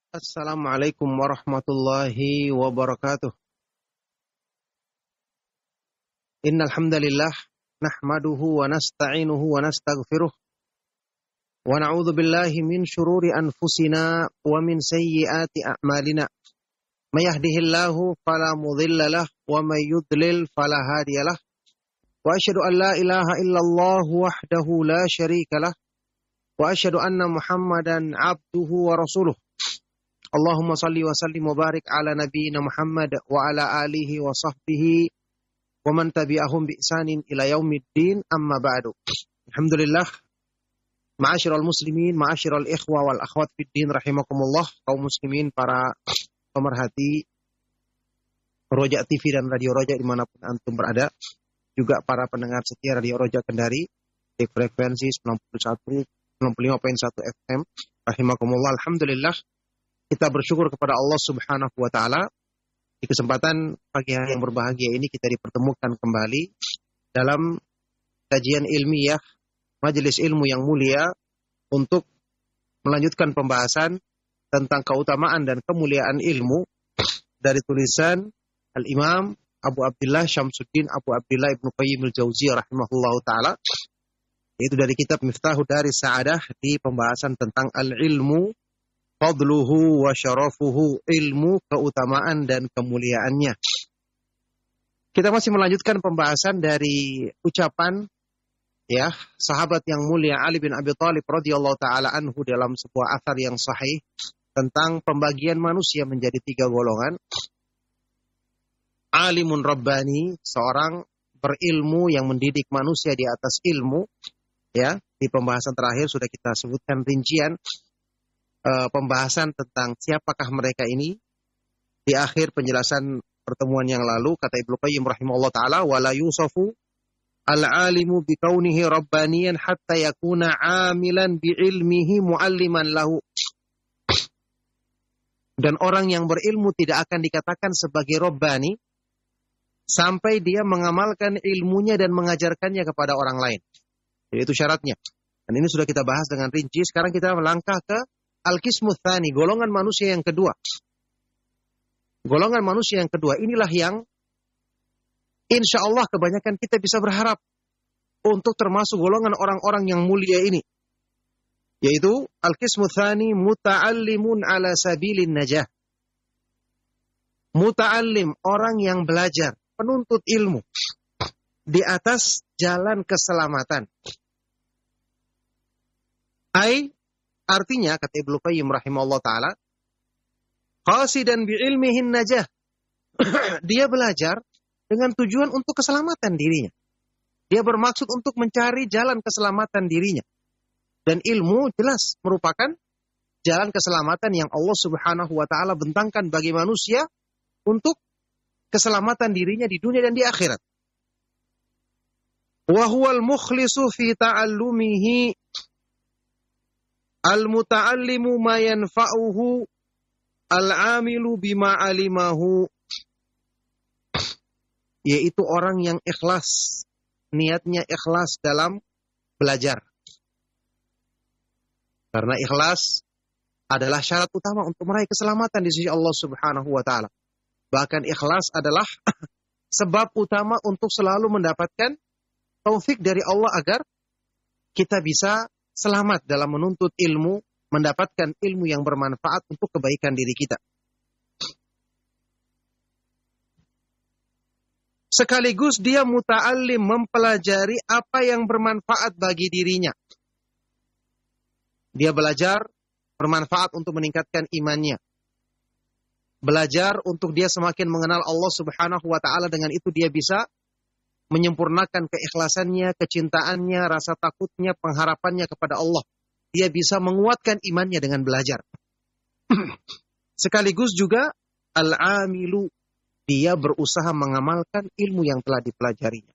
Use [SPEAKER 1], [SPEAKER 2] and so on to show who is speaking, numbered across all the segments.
[SPEAKER 1] Assalamualaikum warahmatullahi wabarakatuh. Innal hamdalillah nahmaduhu wa nasta'inuhu wa nastaghfiruh wa na'udzu billahi min shururi anfusina wa min sayyiati a'malina. May yahdihillahu fala mudilla lahu wa may yudlil fala hadiyalah. Wa asyhadu an la ilaha illallah wahdahu la syarika lah wa asyhadu anna Muhammadan 'abduhu wa rasuluh. Allahumma salli wa sallim wa barik ala nabiyyina Muhammad wa ala alihi wa sahbihi wa man tabi'ahum bi ihsanin ila yaumiddin, amma ba'du. Alhamdulillah, ma'asyiral muslimin, ma'asyiral ikhwa wal akhwat fid din rahimakumullah, kaum muslimin, para pemerhati Roja TV dan Radio Roja dimanapun antum berada, juga para pendengar setia Radio Roja Kendari di frekuensi 95.1 FM rahimakumullah. Alhamdulillah, kita bersyukur kepada Allah Subhanahu wa taala. Di kesempatan pagi hari yang berbahagia ini kita dipertemukan kembali dalam kajian ilmiah majelis ilmu yang mulia untuk melanjutkan pembahasan tentang keutamaan dan kemuliaan ilmu dari tulisan Al-Imam Abu Abdullah Syamsuddin Abu Abdullah Ibnu Qayyim al-Jauziyah rahimahullahu taala, yaitu dari kitab Miftahu Daris Sa'adah di pembahasan tentang al-ilmu fadluhu wa syarafuhu, ilmu, keutamaan dan kemuliaannya. Kita masih melanjutkan pembahasan dari ucapan sahabat yang mulia Ali bin Abi Thalib radhiyallahu taala anhu dalam sebuah athar yang sahih tentang pembagian manusia menjadi 3 golongan. Alimun rabbani, seorang berilmu yang mendidik manusia di atas ilmu. Di pembahasan terakhir sudah kita sebutkan rincian pembahasan tentang siapakah mereka ini. Di akhir penjelasan pertemuan yang lalu kata Ibnu Qayyim rahimahullah taala, wala yusafu al-alimu bi kaunihi rabbaniyan hatta yakuna amilan bi ilmihi mualliman lahu. Dan orang yang berilmu tidak akan dikatakan sebagai rabbani sampai dia mengamalkan ilmunya dan mengajarkannya kepada orang lain. Jadi itu syaratnya. Dan ini sudah kita bahas dengan rinci. Sekarang kita melangkah ke Al-Qismu Tsani, golongan manusia yang kedua. Golongan manusia yang kedua inilah yang insya Allah kebanyakan kita bisa berharap untuk termasuk golongan orang-orang yang mulia ini. Yaitu Al-Qismu Tsani, muta'allimun ala sabilin najah. Muta'allim, orang yang belajar, penuntut ilmu di atas jalan keselamatan. Artinya, kata Ibnu Qayyim rahimahullah ta'ala, qasidan bi'ilmihin najah. Dia belajar dengan tujuan untuk keselamatan dirinya. Dia bermaksud untuk mencari jalan keselamatan dirinya. Dan ilmu jelas merupakan jalan keselamatan yang Allah Subhanahu wa ta'ala bentangkan bagi manusia untuk keselamatan dirinya di dunia dan di akhirat. Wa huwal mukhlisu fi ta'allumihi al-muta'allimu ma yanfa'uhu al-amilu bima alimahu. Yaitu orang yang ikhlas, niatnya ikhlas dalam belajar. Karena ikhlas adalah syarat utama untuk meraih keselamatan di sisi Allah Subhanahu wa taala. Bahkan ikhlas adalah sebab utama untuk selalu mendapatkan taufik dari Allah agar kita bisa selamat dalam menuntut ilmu, mendapatkan ilmu yang bermanfaat untuk kebaikan diri kita. Sekaligus dia muta'allim, mempelajari apa yang bermanfaat bagi dirinya. Dia belajar bermanfaat untuk meningkatkan imannya. Belajar untuk dia semakin mengenal Allah Subhanahu wa ta'ala, dengan itu dia bisa menyempurnakan keikhlasannya, kecintaannya, rasa takutnya, pengharapannya kepada Allah. Dia bisa menguatkan imannya dengan belajar. Sekaligus juga al-amilu, dia berusaha mengamalkan ilmu yang telah dipelajarinya.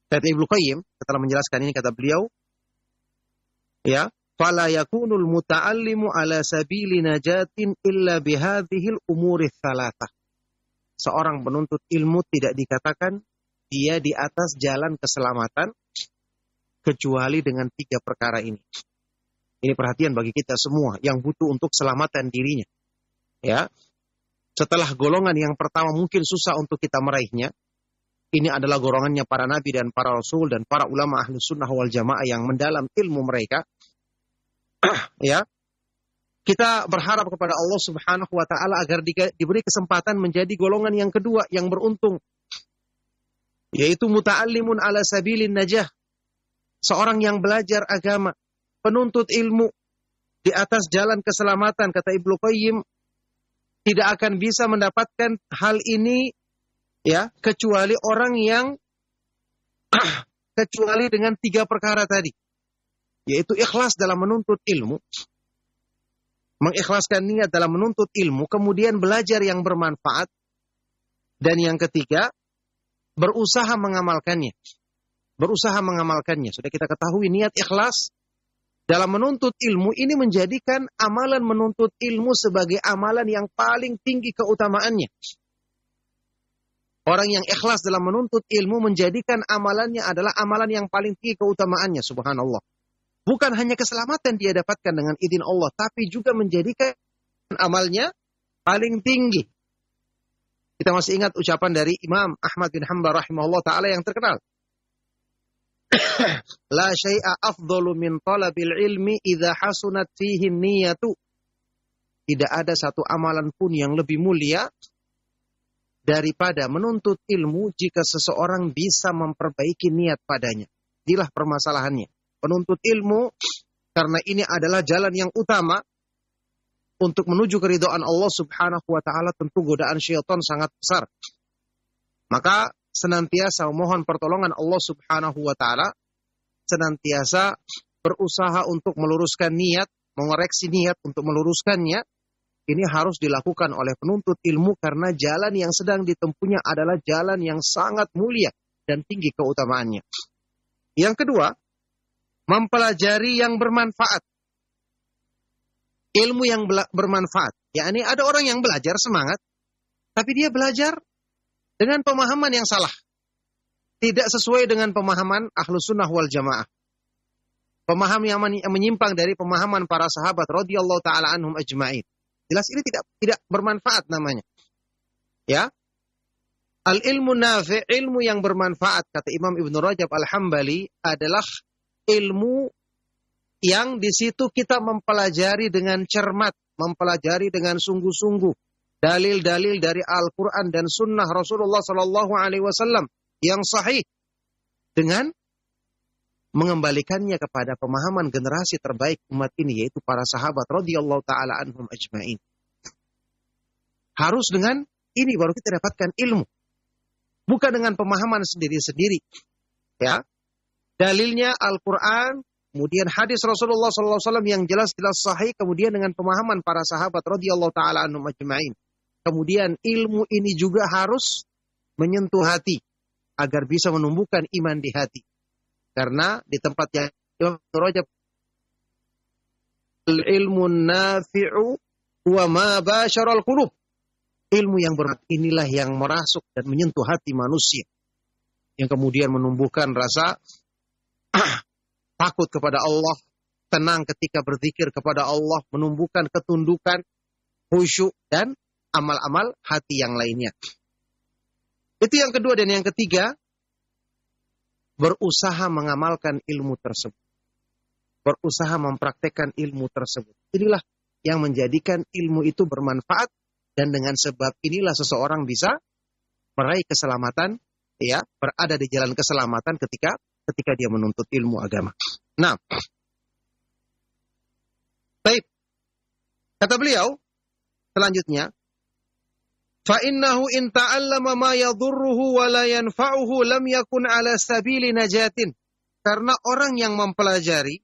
[SPEAKER 1] Kata Ibnu Qayyim, setelah menjelaskan ini kata beliau, fala yakunul muta'allimu ala sabili najatin illa bihadhil umuri tsalatsah. Seorang penuntut ilmu tidak dikatakan dia di atas jalan keselamatan kecuali dengan 3 perkara ini. Ini perhatian bagi kita semua yang butuh untuk keselamatan dirinya. Ya, setelah golongan yang pertama mungkin susah untuk kita meraihnya. Ini adalah golongannya para nabi dan para rasul dan para ulama ahlus sunnah wal jamaah yang mendalam ilmu mereka. Ya, kita berharap kepada Allah Subhanahu wa taala agar diberi kesempatan menjadi golongan yang kedua yang beruntung, yaitu muta'allimun ala sabilin najah, seorang yang belajar agama, penuntut ilmu di atas jalan keselamatan. Kata Ibnu Qayyim, tidak akan bisa mendapatkan hal ini ya kecuali orang yang kecuali dengan 3 perkara tadi, yaitu ikhlas dalam menuntut ilmu, mengikhlaskan niat dalam menuntut ilmu, kemudian belajar yang bermanfaat, dan yang ketiga berusaha mengamalkannya. Berusaha mengamalkannya. Sudah kita ketahui niat ikhlas dalam menuntut ilmu ini menjadikan amalan menuntut ilmu sebagai amalan yang paling tinggi keutamaannya. Orang yang ikhlas dalam menuntut ilmu menjadikan amalannya adalah amalan yang paling tinggi keutamaannya, subhanallah. Bukan hanya keselamatan dia dapatkan dengan izin Allah, tapi juga menjadikan amalnya paling tinggi. Kita masih ingat ucapan dari Imam Ahmad bin Hanbal rahimahullah ta'ala yang terkenal. La syai'a afdalu min talabil ilmi idza hasunat fihi niyatu. Tidak ada satu amalan pun yang lebih mulia daripada menuntut ilmu jika seseorang bisa memperbaiki niat padanya. Inilah permasalahannya. Penuntut ilmu, karena ini adalah jalan yang utama untuk menuju keridhaan Allah Subhanahu wa taala, tentu godaan syaitan sangat besar. Maka senantiasa memohon pertolongan Allah Subhanahu wa taala, senantiasa berusaha untuk meluruskan niat, mengoreksi niat untuk meluruskannya. Ini harus dilakukan oleh penuntut ilmu karena jalan yang sedang ditempuhnya adalah jalan yang sangat mulia dan tinggi keutamaannya. Yang kedua, mempelajari yang bermanfaat. Ilmu yang bermanfaat. Yakni ada orang yang belajar semangat, tapi dia belajar dengan pemahaman yang salah. Tidak sesuai dengan pemahaman Ahlus Sunnah wal Jamaah. Pemahaman yang menyimpang dari pemahaman para sahabat radhiyallahu taala anhum ajma'in. Jelas ini tidak bermanfaat namanya. Ya. Al-ilmu nafi', ilmu yang bermanfaat, kata Imam Ibnu Rajab Al-Hambali, adalah ilmu yang di situ kita mempelajari dengan cermat, mempelajari dengan sungguh-sungguh dalil-dalil dari Al-Quran dan Sunnah Rasulullah Sallallahu Alaihi Wasallam yang sahih, dengan mengembalikannya kepada pemahaman generasi terbaik umat ini, yaitu para sahabat radhiyallahu taala anhum ajma'in. Harus dengan ini baru kita dapatkan ilmu, bukan dengan pemahaman sendiri-sendiri. Ya, dalilnya Al-Quran, kemudian hadis Rasulullah sallallahu alaihi wasallam yang jelas-jelas sahih, kemudian dengan pemahaman para sahabat radhiyallahu taala anhum ajma'in. Kemudian ilmu ini juga harus menyentuh hati agar bisa menumbuhkan iman di hati. Karena di tempat yang Imam Rajab, ilmu nafi'u wa ma basyaral qulub. Ilmu yang bermanfaat inilah yang merasuk dan menyentuh hati manusia, yang kemudian menumbuhkan rasa takut kepada Allah, tenang ketika berzikir kepada Allah, menumbuhkan ketundukan, khusyuk, dan amal-amal hati yang lainnya. Itu yang kedua. Dan yang ketiga, berusaha mengamalkan ilmu tersebut. Berusaha mempraktekkan ilmu tersebut. Inilah yang menjadikan ilmu itu bermanfaat, dan dengan sebab inilah seseorang bisa meraih keselamatan, ya, berada di jalan keselamatan ketika dia menuntut ilmu agama. Nah, baik. Kata beliau selanjutnya, fa innahu in ta'allama ma yadhurruhu wa la yanfa'uhu lam yakun ala sabili najatin. Karena orang yang mempelajari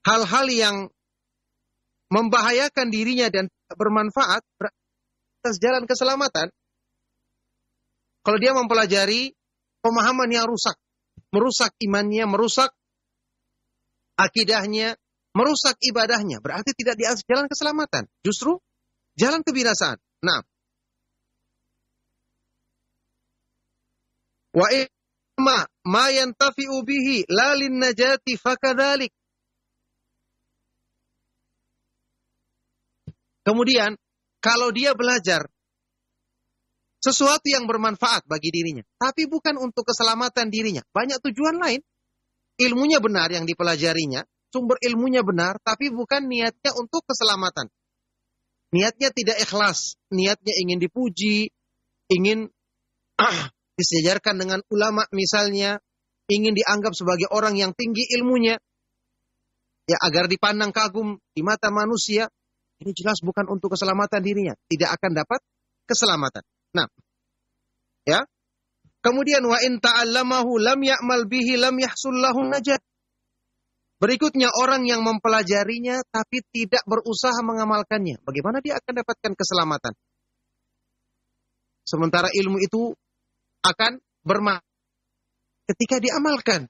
[SPEAKER 1] hal-hal yang membahayakan dirinya dan bermanfaat atas jalan keselamatan. Kalau dia mempelajari pemahaman yang rusak, merusak imannya, merusak akidahnya, merusak ibadahnya, berarti tidak di atas jalan keselamatan, justru jalan kebinasaan. Nah, wa ma yantafi'u bihi la lin najati fakadzalik. Kemudian, kalau dia belajar sesuatu yang bermanfaat bagi dirinya, tapi bukan untuk keselamatan dirinya, banyak tujuan lain. Ilmunya benar yang dipelajarinya, sumber ilmunya benar, tapi bukan niatnya untuk keselamatan. Niatnya tidak ikhlas, niatnya ingin dipuji, ingin disejarkan dengan ulama misalnya, ingin dianggap sebagai orang yang tinggi ilmunya, ya agar dipandang kagum di mata manusia. Ini jelas bukan untuk keselamatan dirinya, tidak akan dapat keselamatan. Nah, ya. Kemudian wa in ta'allamahu lam ya'mal bihi lam yahsul lahu najat. Berikutnya orang yang mempelajarinya tapi tidak berusaha mengamalkannya, bagaimana dia akan dapatkan keselamatan? Sementara ilmu itu akan bermanfaat ketika diamalkan.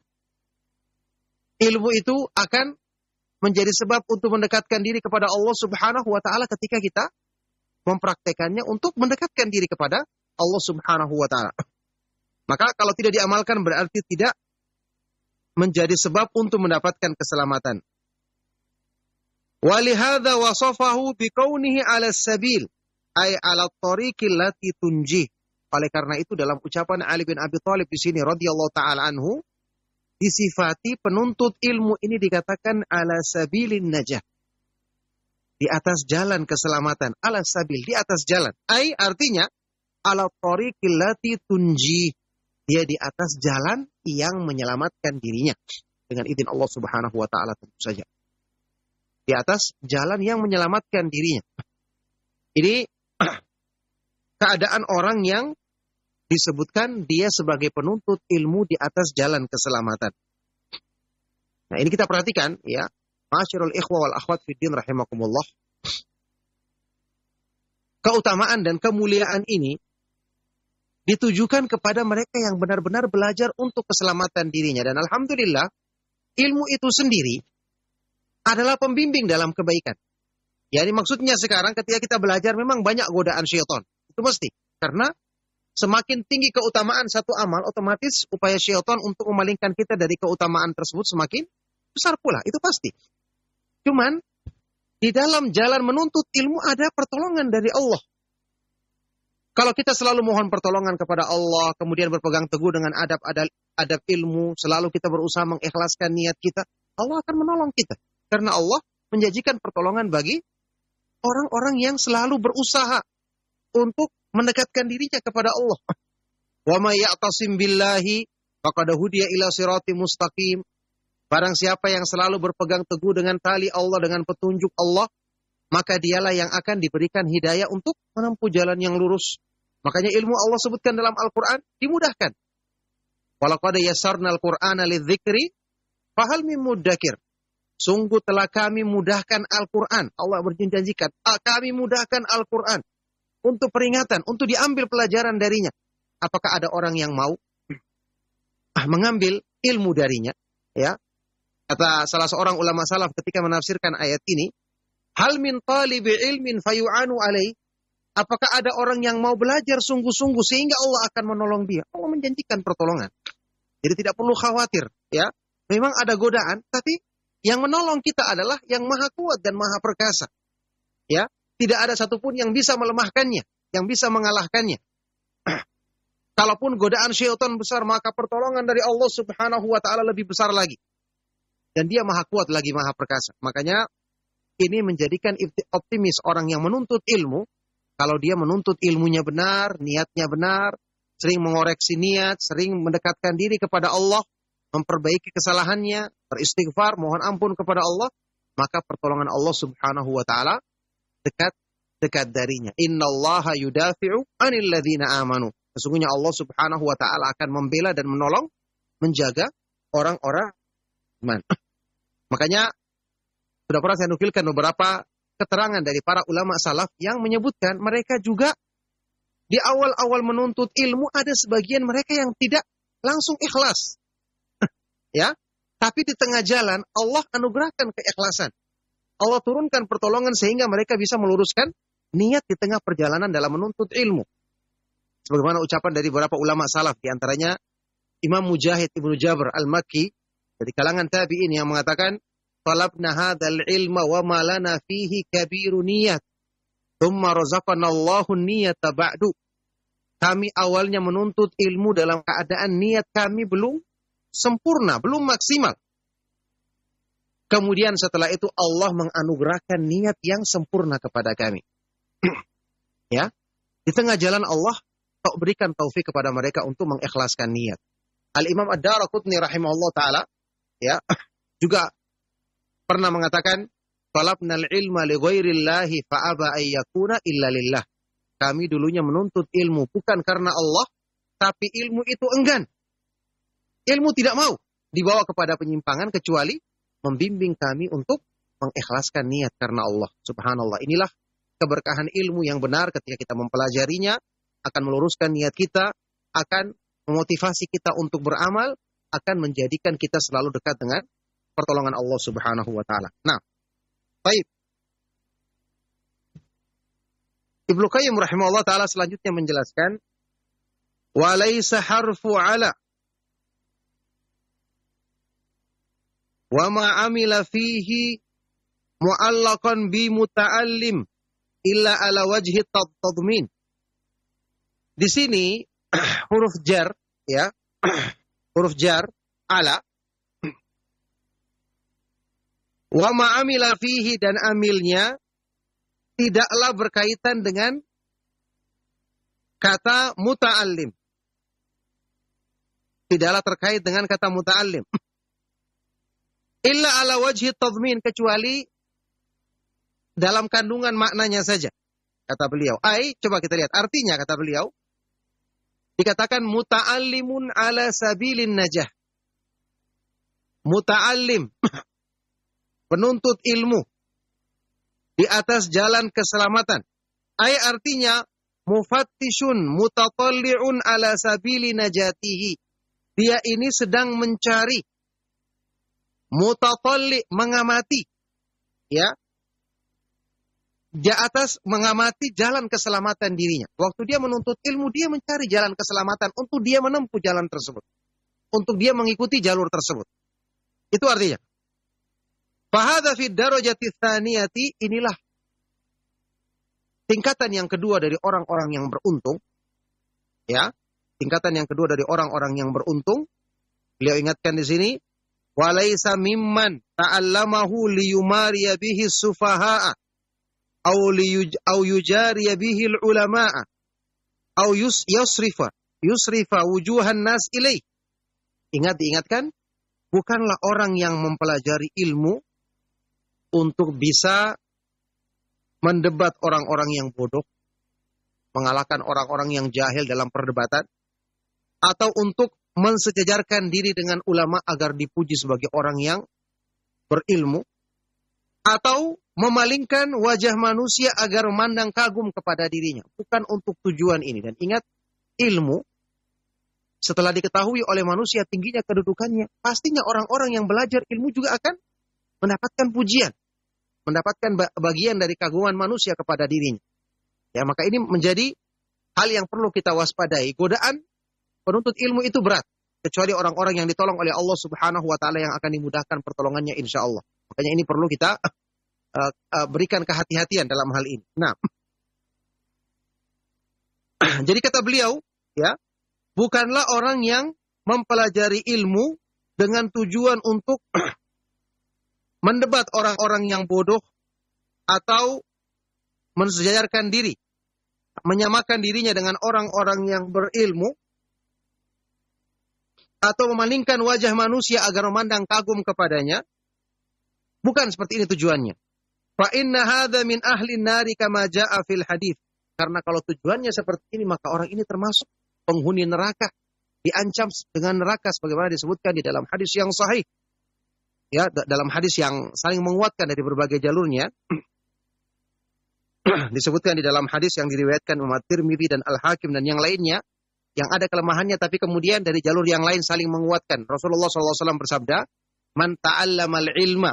[SPEAKER 1] Ilmu itu akan menjadi sebab untuk mendekatkan diri kepada Allah Subhanahu wa taala ketika kita mempraktekannya untuk mendekatkan diri kepada Allah Subhanahu wa taala. Maka kalau tidak diamalkan berarti tidak menjadi sebab untuk mendapatkan keselamatan. Walihadza wasafahu biqaunihi 'ala sabil ay 'ala tariqil lati tunjih. Oleh karena itu dalam ucapan Ali bin Abi Thalib di sini radhiyallahu taala anhu disifati penuntut ilmu ini dikatakan 'ala sabilin najah. Di atas jalan keselamatan, 'ala sabil, di atas jalan. Ai artinya 'ala tariqil lati tunjih. Dia di atas jalan yang menyelamatkan dirinya. Dengan izin Allah Subhanahu wa ta'ala tentu saja. Di atas jalan yang menyelamatkan dirinya. Ini keadaan orang yang disebutkan dia sebagai penuntut ilmu di atas jalan keselamatan. Nah ini kita perhatikan ya. Ma'asyiral ikhwa wal akhwat fiddin rahimakumullah. Keutamaan dan kemuliaan ini ditujukan kepada mereka yang benar-benar belajar untuk keselamatan dirinya. Dan alhamdulillah, ilmu itu sendiri adalah pembimbing dalam kebaikan. Yani maksudnya sekarang ketika kita belajar memang banyak godaan syaitan. Itu mesti. Karena semakin tinggi keutamaan satu amal, otomatis upaya syaitan untuk memalingkan kita dari keutamaan tersebut semakin besar pula. Itu pasti. Cuman, di dalam jalan menuntut ilmu ada pertolongan dari Allah. Kalau kita selalu mohon pertolongan kepada Allah, kemudian berpegang teguh dengan adab ilmu, selalu kita berusaha mengikhlaskan niat kita, Allah akan menolong kita. Karena Allah menjanjikan pertolongan bagi orang-orang yang selalu berusaha untuk mendekatkan dirinya kepada Allah. Wa may ya'tasim billahi faqad hudiya ila siratim mustaqim. Barang siapa yang selalu berpegang teguh dengan tali Allah, dengan petunjuk Allah, maka dialah yang akan diberikan hidayah untuk menempuh jalan yang lurus. Makanya ilmu Allah sebutkan dalam Al-Quran dimudahkan. Walaqad yassarnal Qur'ana lidzikri fahal min muddakir. Sungguh telah kami mudahkan Al-Quran. Allah berjanjikan, kami mudahkan Al-Quran untuk peringatan, untuk diambil pelajaran darinya. Apakah ada orang yang mau mengambil ilmu darinya? Ya. Kata salah seorang ulama salaf ketika menafsirkan ayat ini, hal min talibi ilmin fayu'anu alaih. Apakah ada orang yang mau belajar sungguh-sungguh sehingga Allah akan menolong dia? Allah menjanjikan pertolongan. Jadi tidak perlu khawatir, ya. Memang ada godaan, tapi yang menolong kita adalah yang maha kuat dan maha perkasa. Ya, tidak ada satupun yang bisa melemahkannya, yang bisa mengalahkannya. Kalaupun godaan syaitan besar, maka pertolongan dari Allah Subhanahu wa taala lebih besar lagi. Dan dia maha kuat lagi, maha perkasa. Makanya ini menjadikan optimis orang yang menuntut ilmu. Kalau dia menuntut ilmunya benar, niatnya benar, sering mengoreksi niat, sering mendekatkan diri kepada Allah, memperbaiki kesalahannya, beristighfar, mohon ampun kepada Allah, maka pertolongan Allah Subhanahu wa taala dekat darinya. Innallaha yudafi'u 'anil ladzina amanu. Sesungguhnya Allah Subhanahu wa taala akan membela dan menolong, menjaga orang-orang iman. Makanya sudah pernah saya nukilkan beberapa keterangan dari para ulama salaf yang menyebutkan mereka juga di awal-awal menuntut ilmu ada sebagian mereka yang tidak langsung ikhlas. Ya, tapi di tengah jalan Allah anugerahkan keikhlasan. Allah turunkan pertolongan sehingga mereka bisa meluruskan niat di tengah perjalanan dalam menuntut ilmu. Sebagaimana ucapan dari beberapa ulama salaf, di antaranya Imam Mujahid Ibnu Jabr Al-Makki dari kalangan tabi'in yang mengatakan, talabna hadzal ilma wa ma lana fihi kabirun niyat. Tsumma razaqanallahu niyata ba'du. Kami awalnya menuntut ilmu dalam keadaan niat kami belum sempurna, belum maksimal. Kemudian setelah itu Allah menganugerahkan niat yang sempurna kepada kami. Ya, di tengah jalan Allah berikan taufik kepada mereka untuk mengikhlaskan niat. Al-Imam Ad-Daraqutni rahimahullah ta'ala, ya, juga pernah mengatakan, talabnal ilma li ghairillahi fa'aba ayyakuna illa lillah. Kami dulunya menuntut ilmu bukan karena Allah, tapi ilmu itu enggan. Ilmu tidak mau dibawa kepada penyimpangan kecuali membimbing kami untuk mengikhlaskan niat karena Allah. Subhanallah. Inilah keberkahan ilmu yang benar ketika kita mempelajarinya, akan meluruskan niat kita, akan memotivasi kita untuk beramal, akan menjadikan kita selalu dekat dengan pertolongan Allah Subhanahu wa taala. Nah, baik. Ibnu Qayyim rahimahullah ta'ala selanjutnya menjelaskan, walaysa harfu ala wa ma amila fihi mu'allaqan bi muta'allim illa ala wajhi tadmin. Di sini huruf jar, ya, huruf jar ala, wa ma amila fihi, dan amilnya tidaklah berkaitan dengan kata muta'allim. Tidaklah terkait dengan kata muta'allim. Illa ala wajhi tadmin, kecuali dalam kandungan maknanya saja. Kata beliau. Coba kita lihat artinya, kata beliau. Dikatakan muta'allimun ala sabilin najah. Muta'allim. Penuntut ilmu. Di atas jalan keselamatan. Artinya mufattishun mutatalli'un ala sabili najatihi. Dia ini sedang mencari, mutatalli, mengamati, ya, di atas mengamati jalan keselamatan dirinya. Waktu dia menuntut ilmu, dia mencari jalan keselamatan untuk dia menempuh jalan tersebut, untuk dia mengikuti jalur tersebut. Itu artinya. Fahadha fid darajati tsaniyati, inilah tingkatan yang kedua dari orang-orang yang beruntung. Ya, tingkatan yang kedua dari orang-orang yang beruntung. Beliau ingatkan di sini, walaysa mimman ta'allamahu liyumariya bihi sufaha'a au yujariya bihi ulama'a au yusrifa wujuhan nas ilaih. Diingatkan, bukanlah orang yang mempelajari ilmu untuk bisa mendebat orang-orang yang bodoh, mengalahkan orang-orang yang jahil dalam perdebatan, atau untuk mensejajarkan diri dengan ulama agar dipuji sebagai orang yang berilmu, atau memalingkan wajah manusia agar memandang kagum kepada dirinya. Bukan untuk tujuan ini. Dan ingat, ilmu setelah diketahui oleh manusia tingginya kedudukannya, pastinya orang-orang yang belajar ilmu juga akan mendapatkan pujian, mendapatkan bagian dari kaguman manusia kepada dirinya. Ya, maka ini menjadi hal yang perlu kita waspadai. Godaan penuntut ilmu itu berat, kecuali orang-orang yang ditolong oleh Allah Subhanahu wa taala yang akan dimudahkan pertolongannya insyaallah. Makanya ini perlu kita berikan kehati-hatian dalam hal ini. Nah, jadi kata beliau, ya, bukanlah orang yang mempelajari ilmu dengan tujuan untuk mendebat orang-orang yang bodoh atau mensejajarkan diri, menyamakan dirinya dengan orang-orang yang berilmu, atau memalingkan wajah manusia agar memandang kagum kepadanya. Bukan seperti ini tujuannya. Fa inna hadza min ahli nari kama jaa fil hadits. Karena kalau tujuannya seperti ini, maka orang ini termasuk penghuni neraka, diancam dengan neraka sebagaimana disebutkan di dalam hadis yang sahih. Ya, dalam hadis yang saling menguatkan dari berbagai jalurnya. Disebutkan di dalam hadis yang diriwayatkan Imam Tirmidzi dan Al-Hakim dan yang lainnya, yang ada kelemahannya tapi kemudian dari jalur yang lain saling menguatkan. Rasulullah SAW bersabda, man ta'allamal ilma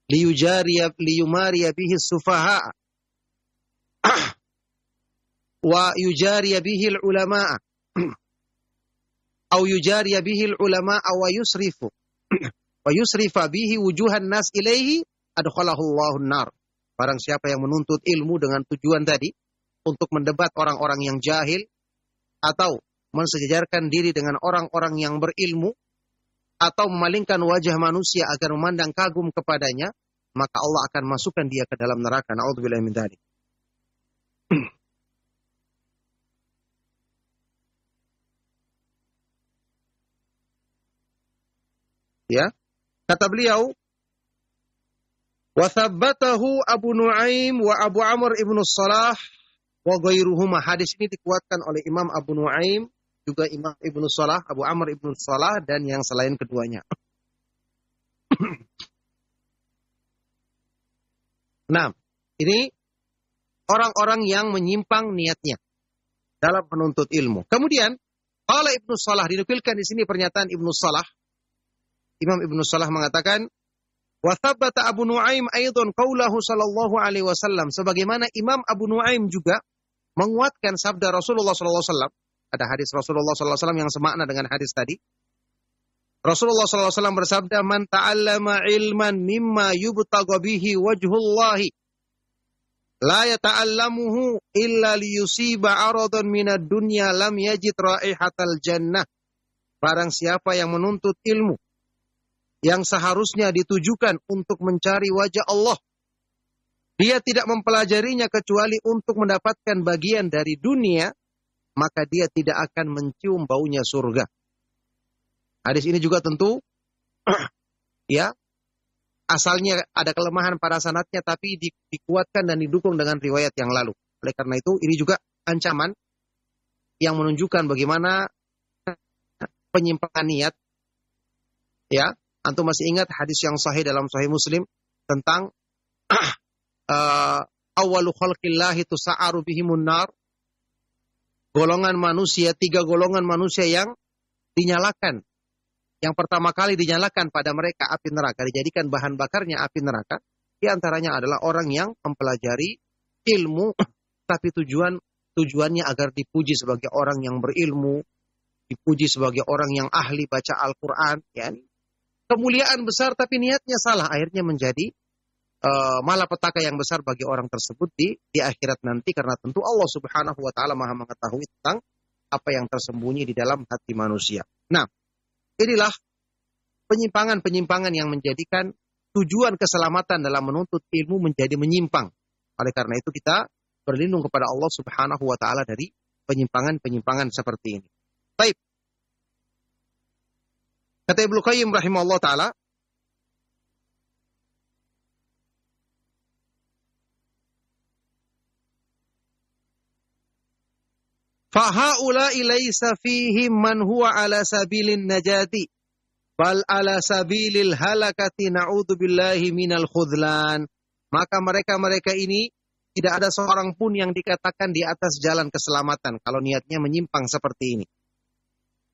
[SPEAKER 1] liyumariya bihi sufaha'a wa yujariya bihi ulama'a au yujariya bihi ulama'a wa yusrifa bihi wujuhan nas ilaihi adkhalahu Allahun nar. Barang siapa yang menuntut ilmu dengan tujuan tadi, untuk mendebat orang-orang yang jahil, atau mensejajarkan diri dengan orang-orang yang berilmu, atau memalingkan wajah manusia agar memandang kagum kepadanya, maka Allah akan masukkan dia ke dalam neraka. Na'udzubillahi min dzalik. Ya, kata beliau, wa thabbatahu Abu Nuaim wa Abu Amr ibnu Salah wa ghairuhuma. Hadis ini dikuatkan oleh Imam Abu Nuaim, juga Imam Ibnu Salah, Abu Amr ibnu Salah, dan yang selain keduanya. Nah, ini orang-orang yang menyimpang niatnya dalam menuntut ilmu. Kemudian, qala Ibnu Salah, dinukilkan di sini pernyataan Ibnu Salah. Imam Ibnu Salah mengatakan, wa thabbata Abu Nuaim aidan qaulahu sallallahu alaihi wasallam, sebagaimana Imam Abu Nuaim juga menguatkan sabda Rasulullah sallallahu alaihi wasallam. Ada hadis Rasulullah sallallahu alaihi wasallam yang semakna dengan hadis tadi. Rasulullah sallallahu alaihi wasallam bersabda, "Man ta'allama ilman mimma yubtagha bihi wajhullahi la yata'allamuhu illa liyusiba 'aradan minad dunya lam yajid raihatal jannah." Barang siapa yang menuntut ilmu yang seharusnya ditujukan untuk mencari wajah Allah, dia tidak mempelajarinya kecuali untuk mendapatkan bagian dari dunia, maka dia tidak akan mencium baunya surga. Hadis ini juga tentu ya, asalnya ada kelemahan pada sanadnya, tapi dikuatkan dan didukung dengan riwayat yang lalu. Oleh karena itu, ini juga ancaman yang menunjukkan bagaimana penyimpangan niat. Ya, antum masih ingat hadis yang sahih dalam Sahih Muslim tentang awwalu khalqillahi tusa'aru bihimun nar. Golongan manusia, 3 golongan manusia yang dinyalakan. Yang pertama kali dinyalakan pada mereka api neraka, dijadikan bahan bakarnya api neraka. Di antaranya adalah orang yang mempelajari ilmu, tapi tujuannya agar dipuji sebagai orang yang berilmu, dipuji sebagai orang yang ahli baca Al-Quran. Ya. Kemuliaan besar, tapi niatnya salah. Akhirnya menjadi malapetaka yang besar bagi orang tersebut di akhirat nanti. Karena tentu Allah subhanahu wa ta'ala maha mengetahui tentang apa yang tersembunyi di dalam hati manusia. Nah, inilah penyimpangan-penyimpangan yang menjadikan tujuan keselamatan dalam menuntut ilmu menjadi menyimpang. Oleh karena itu kita berlindung kepada Allah subhanahu wa ta'ala dari penyimpangan-penyimpangan seperti ini. Baik. Kata Ibnu Qayyim rahimahullah ta'ala, فَهَؤُلَاءِ لَيْسَ فِيهِمْ مَنْ هُوَ عَلَى سَبِيلِ النَّجَاةِ بَلْ عَلَى سَبِيلِ الْهَلَكَةِ نَعُوذُ بِاللَّهِ مِنَ الْخُذْلَانِ. Maka mereka ini tidak ada seorang pun yang dikatakan di atas jalan keselamatan kalau niatnya menyimpang seperti ini.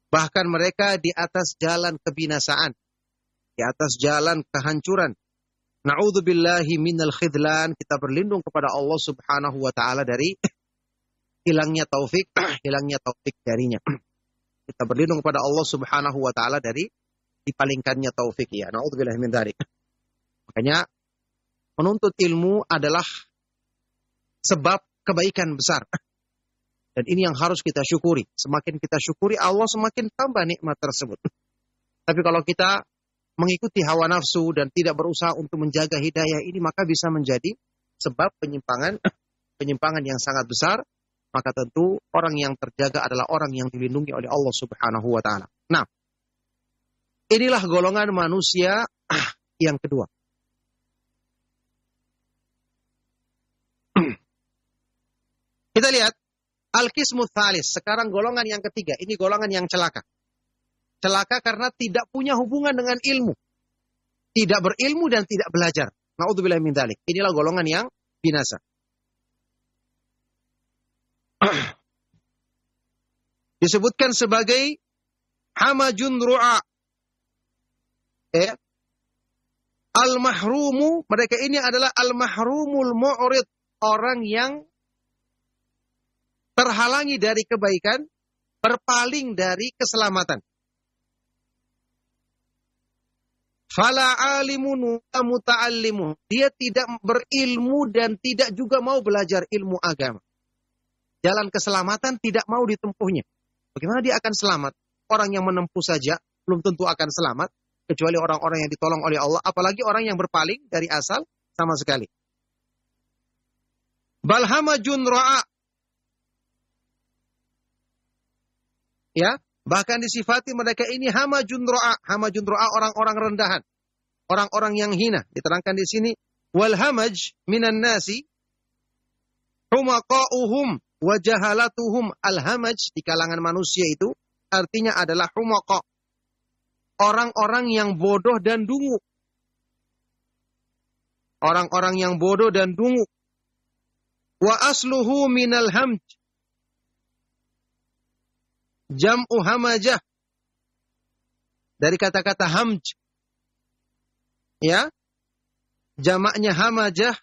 [SPEAKER 1] Bahkan mereka di atas jalan kebinasaan, di atas jalan kehancuran. Na'udzu billahi minal khidlan. Kita berlindung kepada Allah subhanahu wa ta'ala dari hilangnya taufik darinya. Kita berlindung kepada Allah subhanahu wa ta'ala dari dipalingkannya taufik. Ya, na'udzu billahi min dzalik. Makanya menuntut ilmu adalah sebab kebaikan besar. Dan ini yang harus kita syukuri. Semakin kita syukuri, Allah semakin tambah nikmat tersebut. Tapi kalau kita mengikuti hawa nafsu dan tidak berusaha untuk menjaga hidayah ini, maka bisa menjadi sebab penyimpangan yang sangat besar. Maka tentu orang yang terjaga adalah orang yang dilindungi oleh Allah subhanahu wa ta'ala. Nah, inilah golongan manusia yang kedua. Kita lihat Al-Qismu Tsalis, sekarang golongan yang ketiga. Ini golongan yang celaka. Celaka karena tidak punya hubungan dengan ilmu. Tidak berilmu dan tidak belajar. Na'udzubillahi min dzalik. Inilah golongan yang binasa. Disebutkan sebagai hamajun ru'a. Al-mahrumu, mereka ini adalah al-mahrumul mu'rid. Orang yang terhalangi dari kebaikan, berpaling dari keselamatan. Fala alimun wa muta'allimun. Dia tidak berilmu dan tidak juga mau belajar ilmu agama. Jalan keselamatan tidak mau ditempuhnya. Bagaimana dia akan selamat? Orang yang menempuh saja belum tentu akan selamat, kecuali orang-orang yang ditolong oleh Allah, apalagi orang yang berpaling dari asal sama sekali. Bal hamajun ra'a. Ya, bahkan disifati mereka ini hamajun ra'a. Hamajun ra'a, orang-orang rendahan, orang-orang yang hina. Diterangkan di sini, wal hamaj minan nasi humaqa'uhum wa jahalatuhum. Al-hamaj di kalangan manusia itu artinya adalah humaqa, orang-orang yang bodoh dan dungu. Orang-orang yang bodoh dan dungu. Wa asluhu minal hamj, jam'u hamajah, dari kata-kata hamj. Ya, jamaknya hamajah.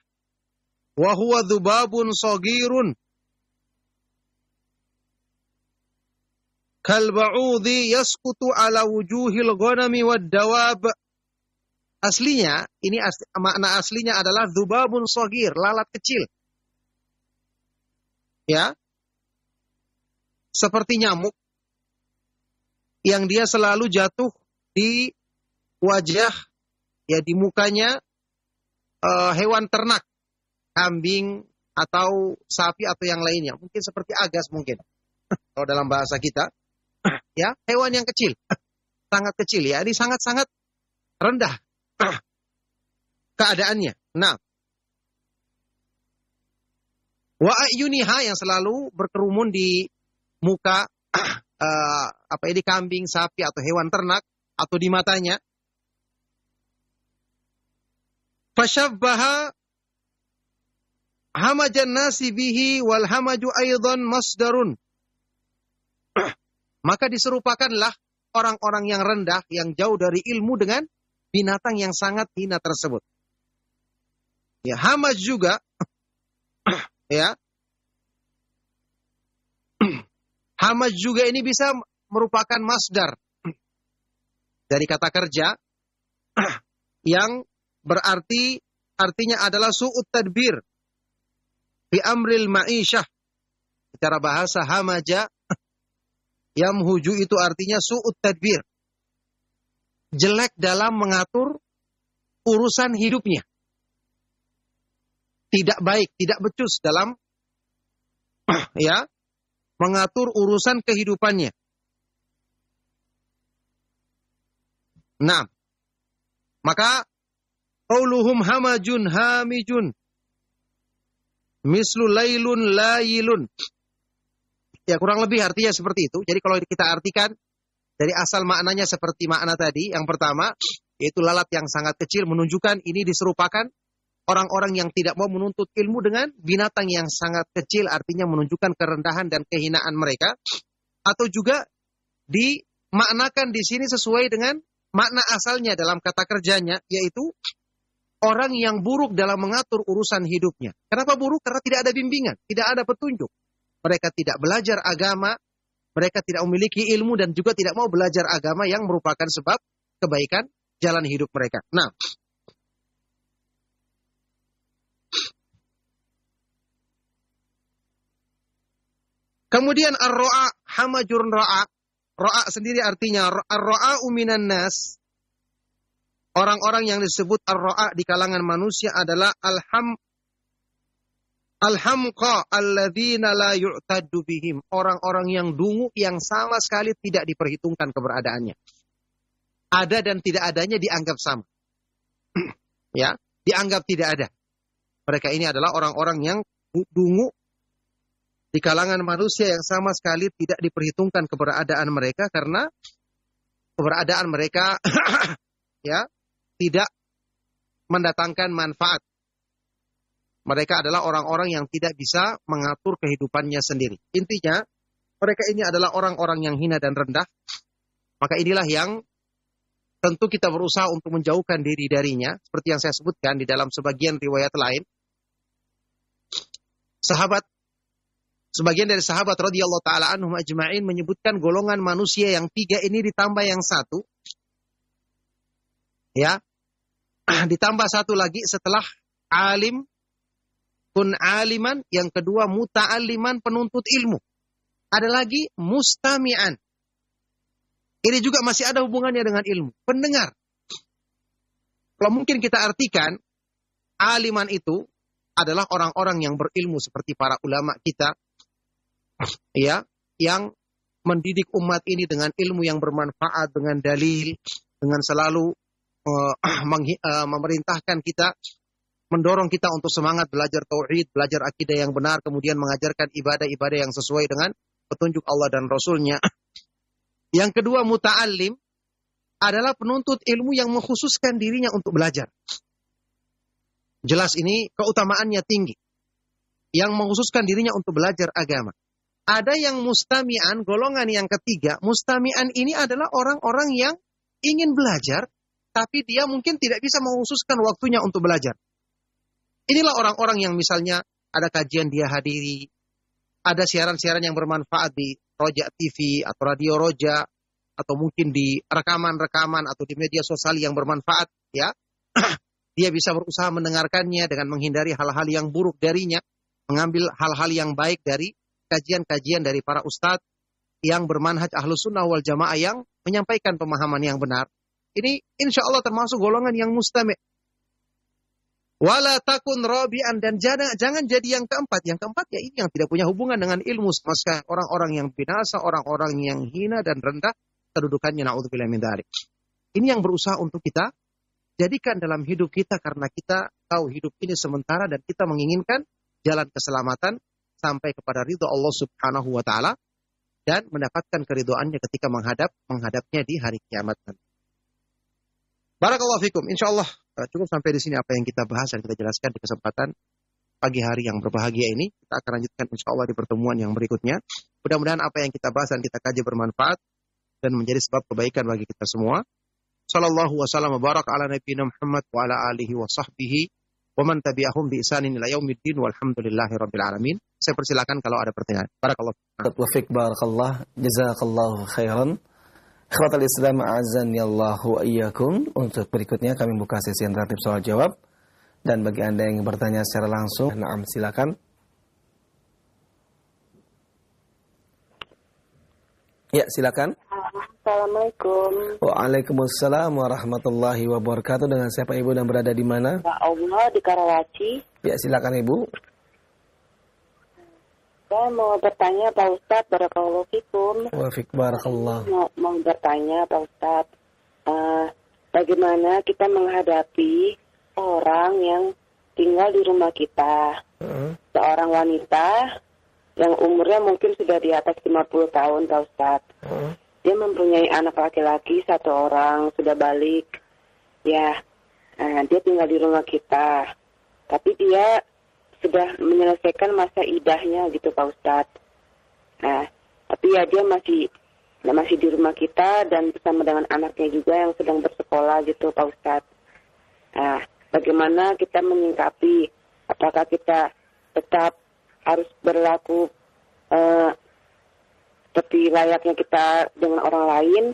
[SPEAKER 1] Wa huwa dhubabun sagirun kalba'udhi yaskutu ala wujuhil ghanami wad dawab. Aslinya, makna aslinya adalah dhubabun sagir, lalat kecil. Ya, seperti nyamuk yang dia selalu jatuh di wajah, ya di mukanya hewan ternak, kambing atau sapi atau yang lainnya. Mungkin seperti agas mungkin. Kalau dalam bahasa kita, ya, hewan yang kecil, sangat kecil ya, ini sangat-sangat rendah keadaannya. Nah, wa ayuniha, yang selalu berkerumun di muka di kambing, sapi atau hewan ternak, atau di matanya. Fashabbaha hamajan nasi bihi wal hamaju aidan masdarun. Maka diserupakanlah orang-orang yang rendah, yang jauh dari ilmu dengan binatang yang sangat hina tersebut. Ya, hamaj juga ya. Hamaj juga ini bisa merupakan masdar dari kata kerja yang berarti, artinya adalah su'ut tadbir fi amril ma'isyah. Secara bahasa hamaja yamhuju itu artinya su'ut tadbir, jelek dalam mengatur urusan hidupnya. Tidak baik, tidak becus dalam ya, mengatur urusan kehidupannya. Nah, maka qauluhum hamajun hamijun mislu lailun layilun. Ya, kurang lebih artinya seperti itu. Jadi kalau kita artikan dari asal maknanya seperti makna tadi, yang pertama, yaitu lalat yang sangat kecil, menunjukkan ini diserupakan orang-orang yang tidak mau menuntut ilmu dengan binatang yang sangat kecil, artinya menunjukkan kerendahan dan kehinaan mereka. Atau juga dimaknakan di sini sesuai dengan makna asalnya dalam kata kerjanya, yaitu orang yang buruk dalam mengatur urusan hidupnya. Kenapa buruk? Karena tidak ada bimbingan, tidak ada petunjuk. Mereka tidak belajar agama, mereka tidak memiliki ilmu dan juga tidak mau belajar agama yang merupakan sebab kebaikan jalan hidup mereka. Nah, kemudian ar-ra'a, hamajun ra'a. Ra'a sendiri artinya ar-ra'a'u minan nas. Orang-orang yang disebut ar-ra'a di kalangan manusia adalah al-hamqa alladzina la yu'taddu bihim. Orang-orang yang dungu yang sama sekali tidak diperhitungkan keberadaannya. Ada dan tidak adanya dianggap sama. Ya, dianggap tidak ada. Mereka ini adalah orang-orang yang dungu di kalangan manusia yang sama sekali tidak diperhitungkan keberadaan mereka, karena keberadaan mereka ya tidak mendatangkan manfaat. Mereka adalah orang-orang yang tidak bisa mengatur kehidupannya sendiri. Intinya, mereka ini adalah orang-orang yang hina dan rendah. Maka inilah yang tentu kita berusaha untuk menjauhkan diri darinya. Seperti yang saya sebutkan di dalam sebagian riwayat lain. Sebagian dari sahabat radhiyallahu ta'ala anhum ajma'in menyebutkan golongan manusia yang 3 ini ditambah yang 1. Ya, ditambah satu lagi setelah alim, kun aliman, yang kedua muta'alliman, penuntut ilmu. Ada lagi mustami'an. Ini juga masih ada hubungannya dengan ilmu, pendengar. Kalau mungkin kita artikan, aliman itu adalah orang-orang yang berilmu seperti para ulama kita, ya, yang mendidik umat ini dengan ilmu yang bermanfaat, dengan dalil, dengan selalu memerintahkan kita, mendorong kita untuk semangat belajar tauhid, belajar akidah yang benar, kemudian mengajarkan ibadah-ibadah yang sesuai dengan petunjuk Allah dan Rasul-Nya. Yang kedua, muta'allim adalah penuntut ilmu yang mengkhususkan dirinya untuk belajar. Jelas ini keutamaannya tinggi. Yang mengkhususkan dirinya untuk belajar agama. Ada yang mustami'an, golongan yang ketiga. Mustami'an ini adalah orang-orang yang ingin belajar, tapi dia mungkin tidak bisa mengkhususkan waktunya untuk belajar. Inilah orang-orang yang misalnya ada kajian dia hadiri, ada siaran-siaran yang bermanfaat di Roja TV atau Radio Roja, atau mungkin di rekaman-rekaman atau di media sosial yang bermanfaat, ya. Dia bisa berusaha mendengarkannya dengan menghindari hal-hal yang buruk darinya, mengambil hal-hal yang baik dari kajian-kajian dari para ustadz yang bermanhaj Ahlus Sunnah wal Jamaah yang menyampaikan pemahaman yang benar. Ini insya Allah termasuk golongan yang mustami'. Wala takun rabi'an, dan jangan jadi yang keempat. Yang keempat ya ini yang tidak punya hubungan dengan ilmu sama sekali. Orang-orang yang binasa, orang-orang yang hina dan rendah kedudukannya, na'udzubillah min dzalik. Ini yang berusaha untuk kita jadikan dalam hidup kita, karena kita tahu hidup ini sementara dan kita menginginkan jalan keselamatan sampai kepada ridho Allah Subhanahu wa taala dan mendapatkan keridhoannya ketika menghadapnya di hari kiamat nanti. Barakallahu fikum. Insyaallah cukup sampai di sini apa yang kita bahas dan kita jelaskan di kesempatan pagi hari yang berbahagia ini. Kita akan lanjutkan insyaallah di pertemuan yang berikutnya. Mudah-mudahan apa yang kita bahas dan kita kaji bermanfaat dan menjadi sebab kebaikan bagi kita semua. Sallallahu wasallam wa baraka ala nabiyina Muhammad wa ala alihi wa sahbihi wa man tabi'ahum bi ihsanin ila yaumiddin walhamdulillahi rabbil alamin. Saya persilakan kalau ada pertanyaan. Barakallahu.
[SPEAKER 2] Taufik barakallah, jazakallahu khairan. Ikhwatal Islam a'azzani Allahu wa iyyakum. Untuk berikutnya kami buka sesi interaktif soal jawab. Dan bagi Anda yang bertanya secara langsung, na'am silakan. Ya, silakan.
[SPEAKER 3] Assalamualaikum.
[SPEAKER 2] Waalaikumsalam warahmatullahi wabarakatuh. Dengan siapa Ibu dan berada di mana?
[SPEAKER 3] Pak Allah di Karawaci.
[SPEAKER 2] Ya, silakan Ibu.
[SPEAKER 3] Saya mau bertanya Pak Ustadz, barakallahu fikum.
[SPEAKER 2] Wa fik barakallah.
[SPEAKER 3] Mau bertanya Pak Ustadz, bagaimana kita menghadapi orang yang tinggal di rumah kita? Seorang wanita yang umurnya mungkin sudah di atas 50 tahun Pak Ustadz. Dia mempunyai anak laki-laki 1 orang, sudah balik. Ya, dia tinggal di rumah kita. Tapi dia sudah menyelesaikan masa idahnya gitu Pak Ustadz. Nah, tapi ya dia masih di rumah kita dan bersama dengan anaknya juga yang sedang bersekolah gitu Pak Ustadz. Nah, bagaimana kita menyingkapi? Apakah kita tetap harus berlaku seperti layaknya kita dengan orang lain,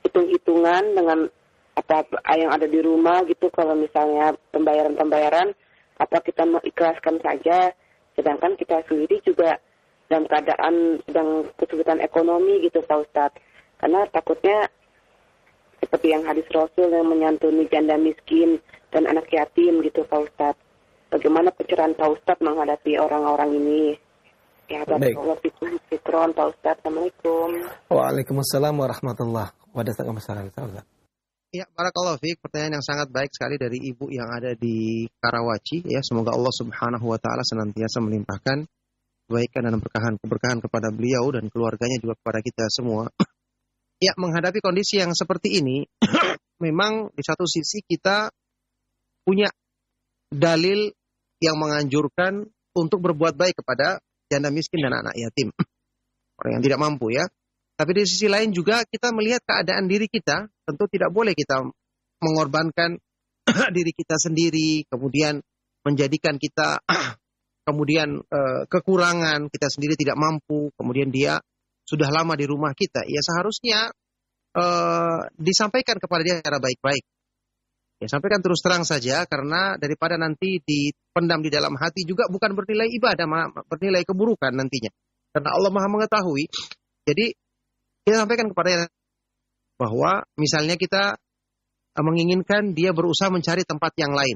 [SPEAKER 3] hitung-hitungan dengan apa yang ada di rumah gitu, kalau misalnya pembayaran-pembayaran, apa kita mengikhlaskan saja, sedangkan kita sendiri juga dalam keadaan sedang kesulitan ekonomi gitu Pak Ustadz. Karena takutnya seperti yang hadis Rasul yang menyantuni janda miskin dan anak yatim gitu Pak Ustadz. Bagaimana pencerahan Pak Ustadz menghadapi orang-orang ini? Ya, barakallahu fikum, fikron Pak Ustadz. Assalamualaikum.
[SPEAKER 2] Waalaikumsalam warahmatullahi wabarakatuh.
[SPEAKER 1] Ya, barakallahu fiik. Pertanyaan yang sangat baik sekali dari ibu yang ada di Karawaci. Ya, semoga Allah Subhanahu wa taala senantiasa melimpahkan kebaikan dan keberkahan kepada beliau dan keluarganya, juga kepada kita semua. Ya, menghadapi kondisi yang seperti ini, memang di satu sisi kita punya dalil yang menganjurkan untuk berbuat baik kepada janda miskin dan anak yatim, orang yang tidak mampu ya. Tapi di sisi lain juga kita melihat keadaan diri kita, tentu tidak boleh kita mengorbankan diri kita sendiri, kemudian menjadikan kita kemudian kekurangan, kita sendiri tidak mampu, kemudian dia sudah lama di rumah kita. Ya seharusnya disampaikan kepada dia secara baik-baik. Ya, sampaikan terus terang saja, karena daripada nanti dipendam di dalam hati juga bukan bernilai ibadah, malah bernilai keburukan nantinya. Karena Allah Maha mengetahui. Jadi kita sampaikan kepada bahwa misalnya kita menginginkan dia berusaha mencari tempat yang lain.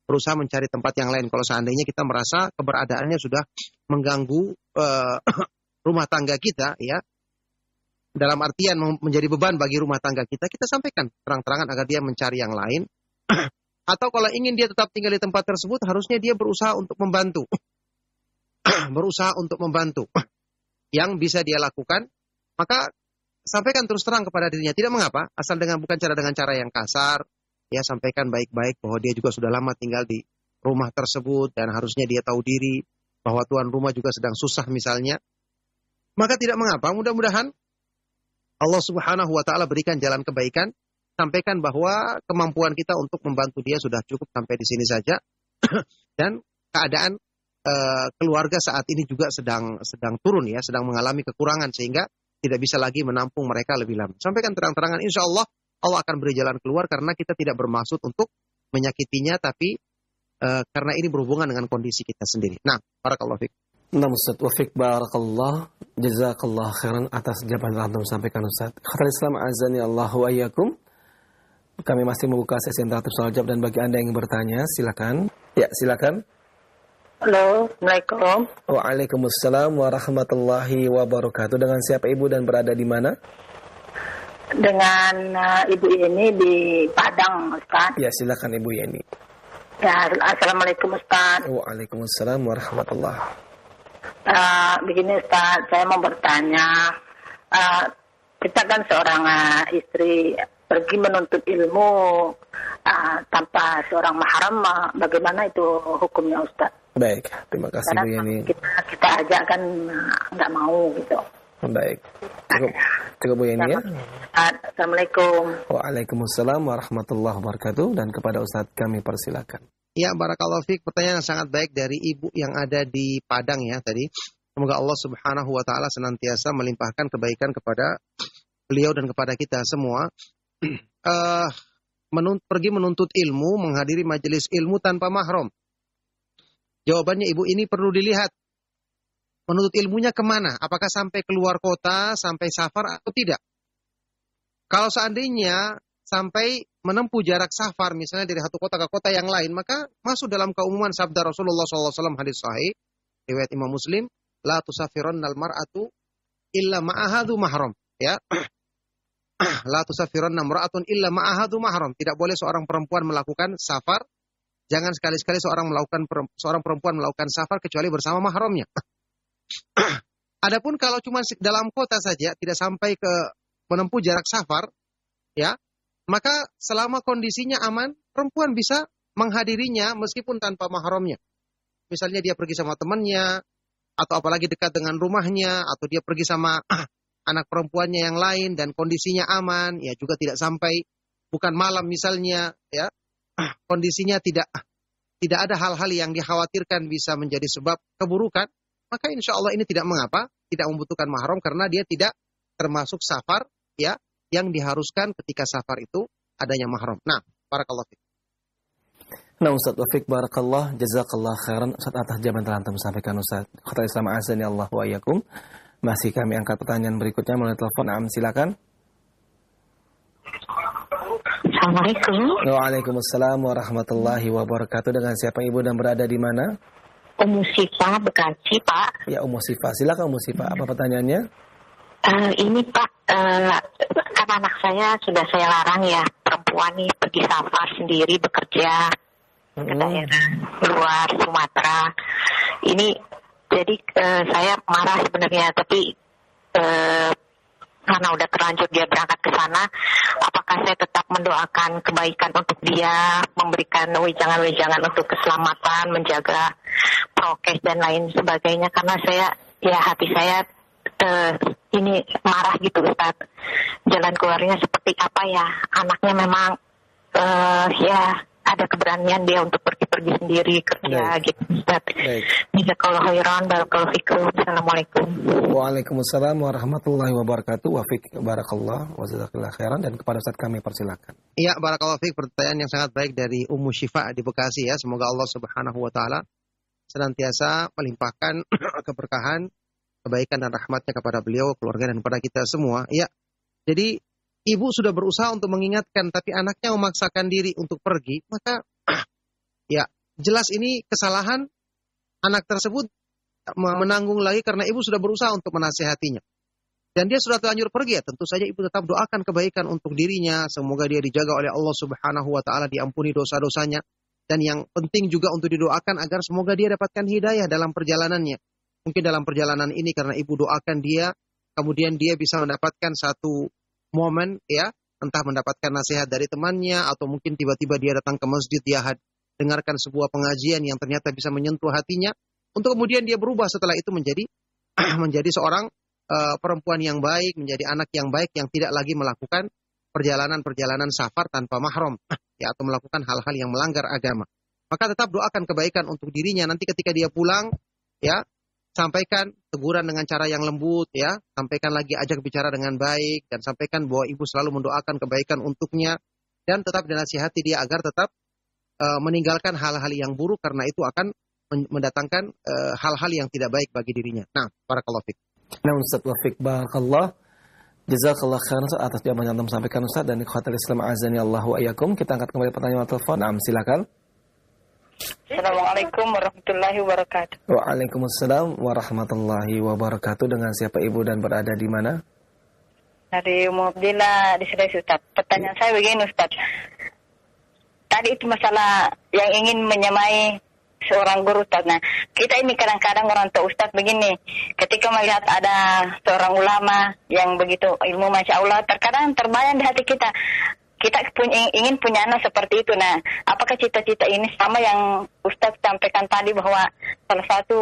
[SPEAKER 1] Berusaha mencari tempat yang lain. Kalau seandainya kita merasa keberadaannya sudah mengganggu rumah tangga kita, ya, dalam artian menjadi beban bagi rumah tangga kita, kita sampaikan terang-terangan agar dia mencari yang lain. Atau kalau ingin dia tetap tinggal di tempat tersebut, harusnya dia berusaha untuk membantu. Berusaha untuk membantu. Yang bisa dia lakukan, maka sampaikan terus terang kepada dirinya. Tidak mengapa, asal bukan dengan cara yang kasar. Ya, sampaikan baik-baik bahwa dia juga sudah lama tinggal di rumah tersebut dan harusnya dia tahu diri bahwa tuan rumah juga sedang susah misalnya. Maka tidak mengapa, mudah-mudahan Allah Subhanahu wa taala berikan jalan kebaikan, sampaikan bahwa kemampuan kita untuk membantu dia sudah cukup sampai di sini saja. Dan keadaan keluarga saat ini juga sedang turun, ya, sedang mengalami kekurangan sehingga tidak bisa lagi menampung mereka lebih lama. Sampaikan terang-terangan, insya Allah Allah akan beri jalan keluar, karena kita tidak bermaksud untuk menyakitinya, tapi karena ini berhubungan dengan kondisi kita sendiri. Nah, barakallahu fiik.
[SPEAKER 2] Nah, Ustaz, wafik barakallah, jazakallah khairan atas jawaban yang antum sampaikan, Ustaz. Khatul Islam azani Allahu ayyakum. Kami masih membuka sesi interaktif soal jawab, dan bagi Anda yang bertanya, silakan. Ya, silakan.
[SPEAKER 4] Halo, Assalamualaikum.
[SPEAKER 2] Waalaikumsalam warahmatullahi wabarakatuh. Dengan siapa Ibu dan berada di mana?
[SPEAKER 4] Dengan Ibu Yeni di Padang, Ustaz.
[SPEAKER 2] Ya, silakan Ibu Yeni.
[SPEAKER 4] Ya, Assalamualaikum, Ustaz.
[SPEAKER 2] Waalaikumsalam warahmatullahi.
[SPEAKER 4] Begini, Ustaz, saya mau bertanya. Kita kan seorang istri pergi menuntut ilmu tanpa seorang mahram, bagaimana itu hukumnya, Ustaz?
[SPEAKER 2] Baik, terima kasih Bu Yeni.
[SPEAKER 4] Kita ajak kan nggak mau gitu.
[SPEAKER 2] Baik, cukup Bu Yeni ya.
[SPEAKER 4] Assalamualaikum.
[SPEAKER 2] Waalaikumsalam warahmatullahi wabarakatuh. Dan kepada Ustadz kami persilakan.
[SPEAKER 1] Ya, barakallahu fiik. Pertanyaan yang sangat baik dari ibu yang ada di Padang ya tadi. Semoga Allah Subhanahu wa taala senantiasa melimpahkan kebaikan kepada beliau dan kepada kita semua. Pergi menuntut ilmu, menghadiri majelis ilmu tanpa mahram. Jawabannya Ibu, ini perlu dilihat. Menuntut ilmunya kemana? Apakah sampai keluar kota, sampai safar atau tidak? Kalau seandainya sampai menempuh jarak safar, misalnya dari satu kota ke kota yang lain, maka masuk dalam keumuman sabda Rasulullah SAW hadis sahih, riwayat Imam Muslim, la tusafironnal mar'atu illa ma'ahadu mahram. Ya, la tusafironna mar'atun illa ma'ahadu mahram. Tidak boleh seorang perempuan melakukan safar. Jangan sekali-sekali seorang perempuan melakukan safar kecuali bersama mahramnya. Adapun kalau cuma dalam kota saja, tidak sampai ke menempuh jarak safar, ya, maka selama kondisinya aman, perempuan bisa menghadirinya meskipun tanpa mahramnya. Misalnya dia pergi sama temannya, atau apalagi dekat dengan rumahnya, atau dia pergi sama anak perempuannya yang lain dan kondisinya aman, ya juga tidak sampai bukan malam misalnya, ya. Kondisinya tidak ada hal-hal yang dikhawatirkan bisa menjadi sebab keburukan, maka insya Allah ini tidak mengapa, tidak membutuhkan mahram karena dia tidak termasuk safar, ya, yang diharuskan ketika safar itu adanya mahram. Nah, barakallahu fiik.
[SPEAKER 2] Nah, Ustaz wafik barakallah, jazakallah khairan Ustaz atas jawaban telah antum sampaikan Ustaz. Khatul Islam azani Allah wa iyyakum. Masih kami angkat pertanyaan berikutnya melalui telepon. Silakan.
[SPEAKER 4] Assalamualaikum.
[SPEAKER 2] Waalaikumsalam warahmatullahi wabarakatuh. Dengan siapa Ibu dan berada di mana?
[SPEAKER 4] Ummu Sifa, Bekasi, Pak.
[SPEAKER 2] Ya, Ummu Sifa. Silakan Ummu Sifa. Apa pertanyaannya?
[SPEAKER 4] Ini Pak, kan anak saya sudah saya larang ya, perempuan nih pergi safar sendiri bekerja ke daerah luar Sumatera. Ini jadi saya marah sebenarnya, tapi karena udah terlanjur dia berangkat ke sana, apakah saya tetap mendoakan kebaikan untuk dia, memberikan wejangan-wejangan untuk keselamatan, menjaga prokes dan lain sebagainya, karena saya, ya hati saya ini marah gitu Ustaz. Jalan keluarnya seperti apa ya? Anaknya memang ya ada keberanian dia untuk pergi pergi sendiri kerja gitu Ustaz.
[SPEAKER 2] Baik.
[SPEAKER 4] Jazakallahu khairan, barakallahu fikum. Assalamualaikum.
[SPEAKER 2] Waalaikumsalam warahmatullahi wabarakatuh. Wa fik barakallah wa jazakallahu khairan, dan kepada Ustaz kami persilakan.
[SPEAKER 1] Iya, barakallahu fiik, pertanyaan yang sangat baik dari Ummu Syifa di Bekasi ya. Semoga Allah Subhanahu wa taala senantiasa melimpahkan keberkahan, kebaikan dan rahmatnya kepada beliau, keluarga dan kepada kita semua. Ya. Jadi ibu sudah berusaha untuk mengingatkan tapi anaknya memaksakan diri untuk pergi, maka ya jelas ini kesalahan anak tersebut menanggung lagi karena ibu sudah berusaha untuk menasihatinya. Dan dia sudah terlanjur pergi, ya tentu saja ibu tetap doakan kebaikan untuk dirinya. Semoga dia dijaga oleh Allah Subhanahu wa taala, diampuni dosa-dosanya. Dan yang penting juga untuk didoakan agar semoga dia dapatkan hidayah dalam perjalanannya. Mungkin dalam perjalanan ini karena ibu doakan dia, kemudian dia bisa mendapatkan satu momen ya, entah mendapatkan nasihat dari temannya atau mungkin tiba-tiba dia datang ke masjid, dia dengarkan sebuah pengajian yang ternyata bisa menyentuh hatinya, untuk kemudian dia berubah setelah itu menjadi seorang perempuan yang baik, menjadi anak yang baik yang tidak lagi melakukan perjalanan-perjalanan safar tanpa mahram ya, atau melakukan hal-hal yang melanggar agama. Maka tetap doakan kebaikan untuk dirinya. Nanti ketika dia pulang ya, sampaikan teguran dengan cara yang lembut ya, sampaikan lagi, ajak bicara dengan baik, dan sampaikan bahwa ibu selalu mendoakan kebaikan untuknya, dan tetap dinasihati dia agar tetap meninggalkan hal-hal yang buruk karena itu akan mendatangkan hal-hal yang tidak baik bagi dirinya. Nah, barakallahu fiik.
[SPEAKER 2] Nah, Ustaz Wafik barakallah. Jazakallah khairan atas jawaban yang Anda sampaikan Ustaz, dan ikhwatal Islam azani Allahu ayyakum. Kita angkat kembali pertanyaan telepon. Nah, silakan.
[SPEAKER 5] Assalamualaikum warahmatullahi wabarakatuh.
[SPEAKER 2] Waalaikumsalam warahmatullahi wabarakatuh. Dengan siapa ibu dan berada di mana?
[SPEAKER 5] Dari Ummu Abdillah di Sulawesi Ustaz. Pertanyaan saya begini Ustaz. Tadi itu masalah yang ingin menyamai seorang guru Ustaz. Nah, kita ini kadang-kadang orang tua Ustaz begini, ketika melihat ada seorang ulama yang begitu ilmu Masya Allah, terkadang terbayang di hati kita ingin punya anak seperti itu. Nah, apakah cita-cita ini sama yang Ustaz sampaikan tadi bahwa salah satu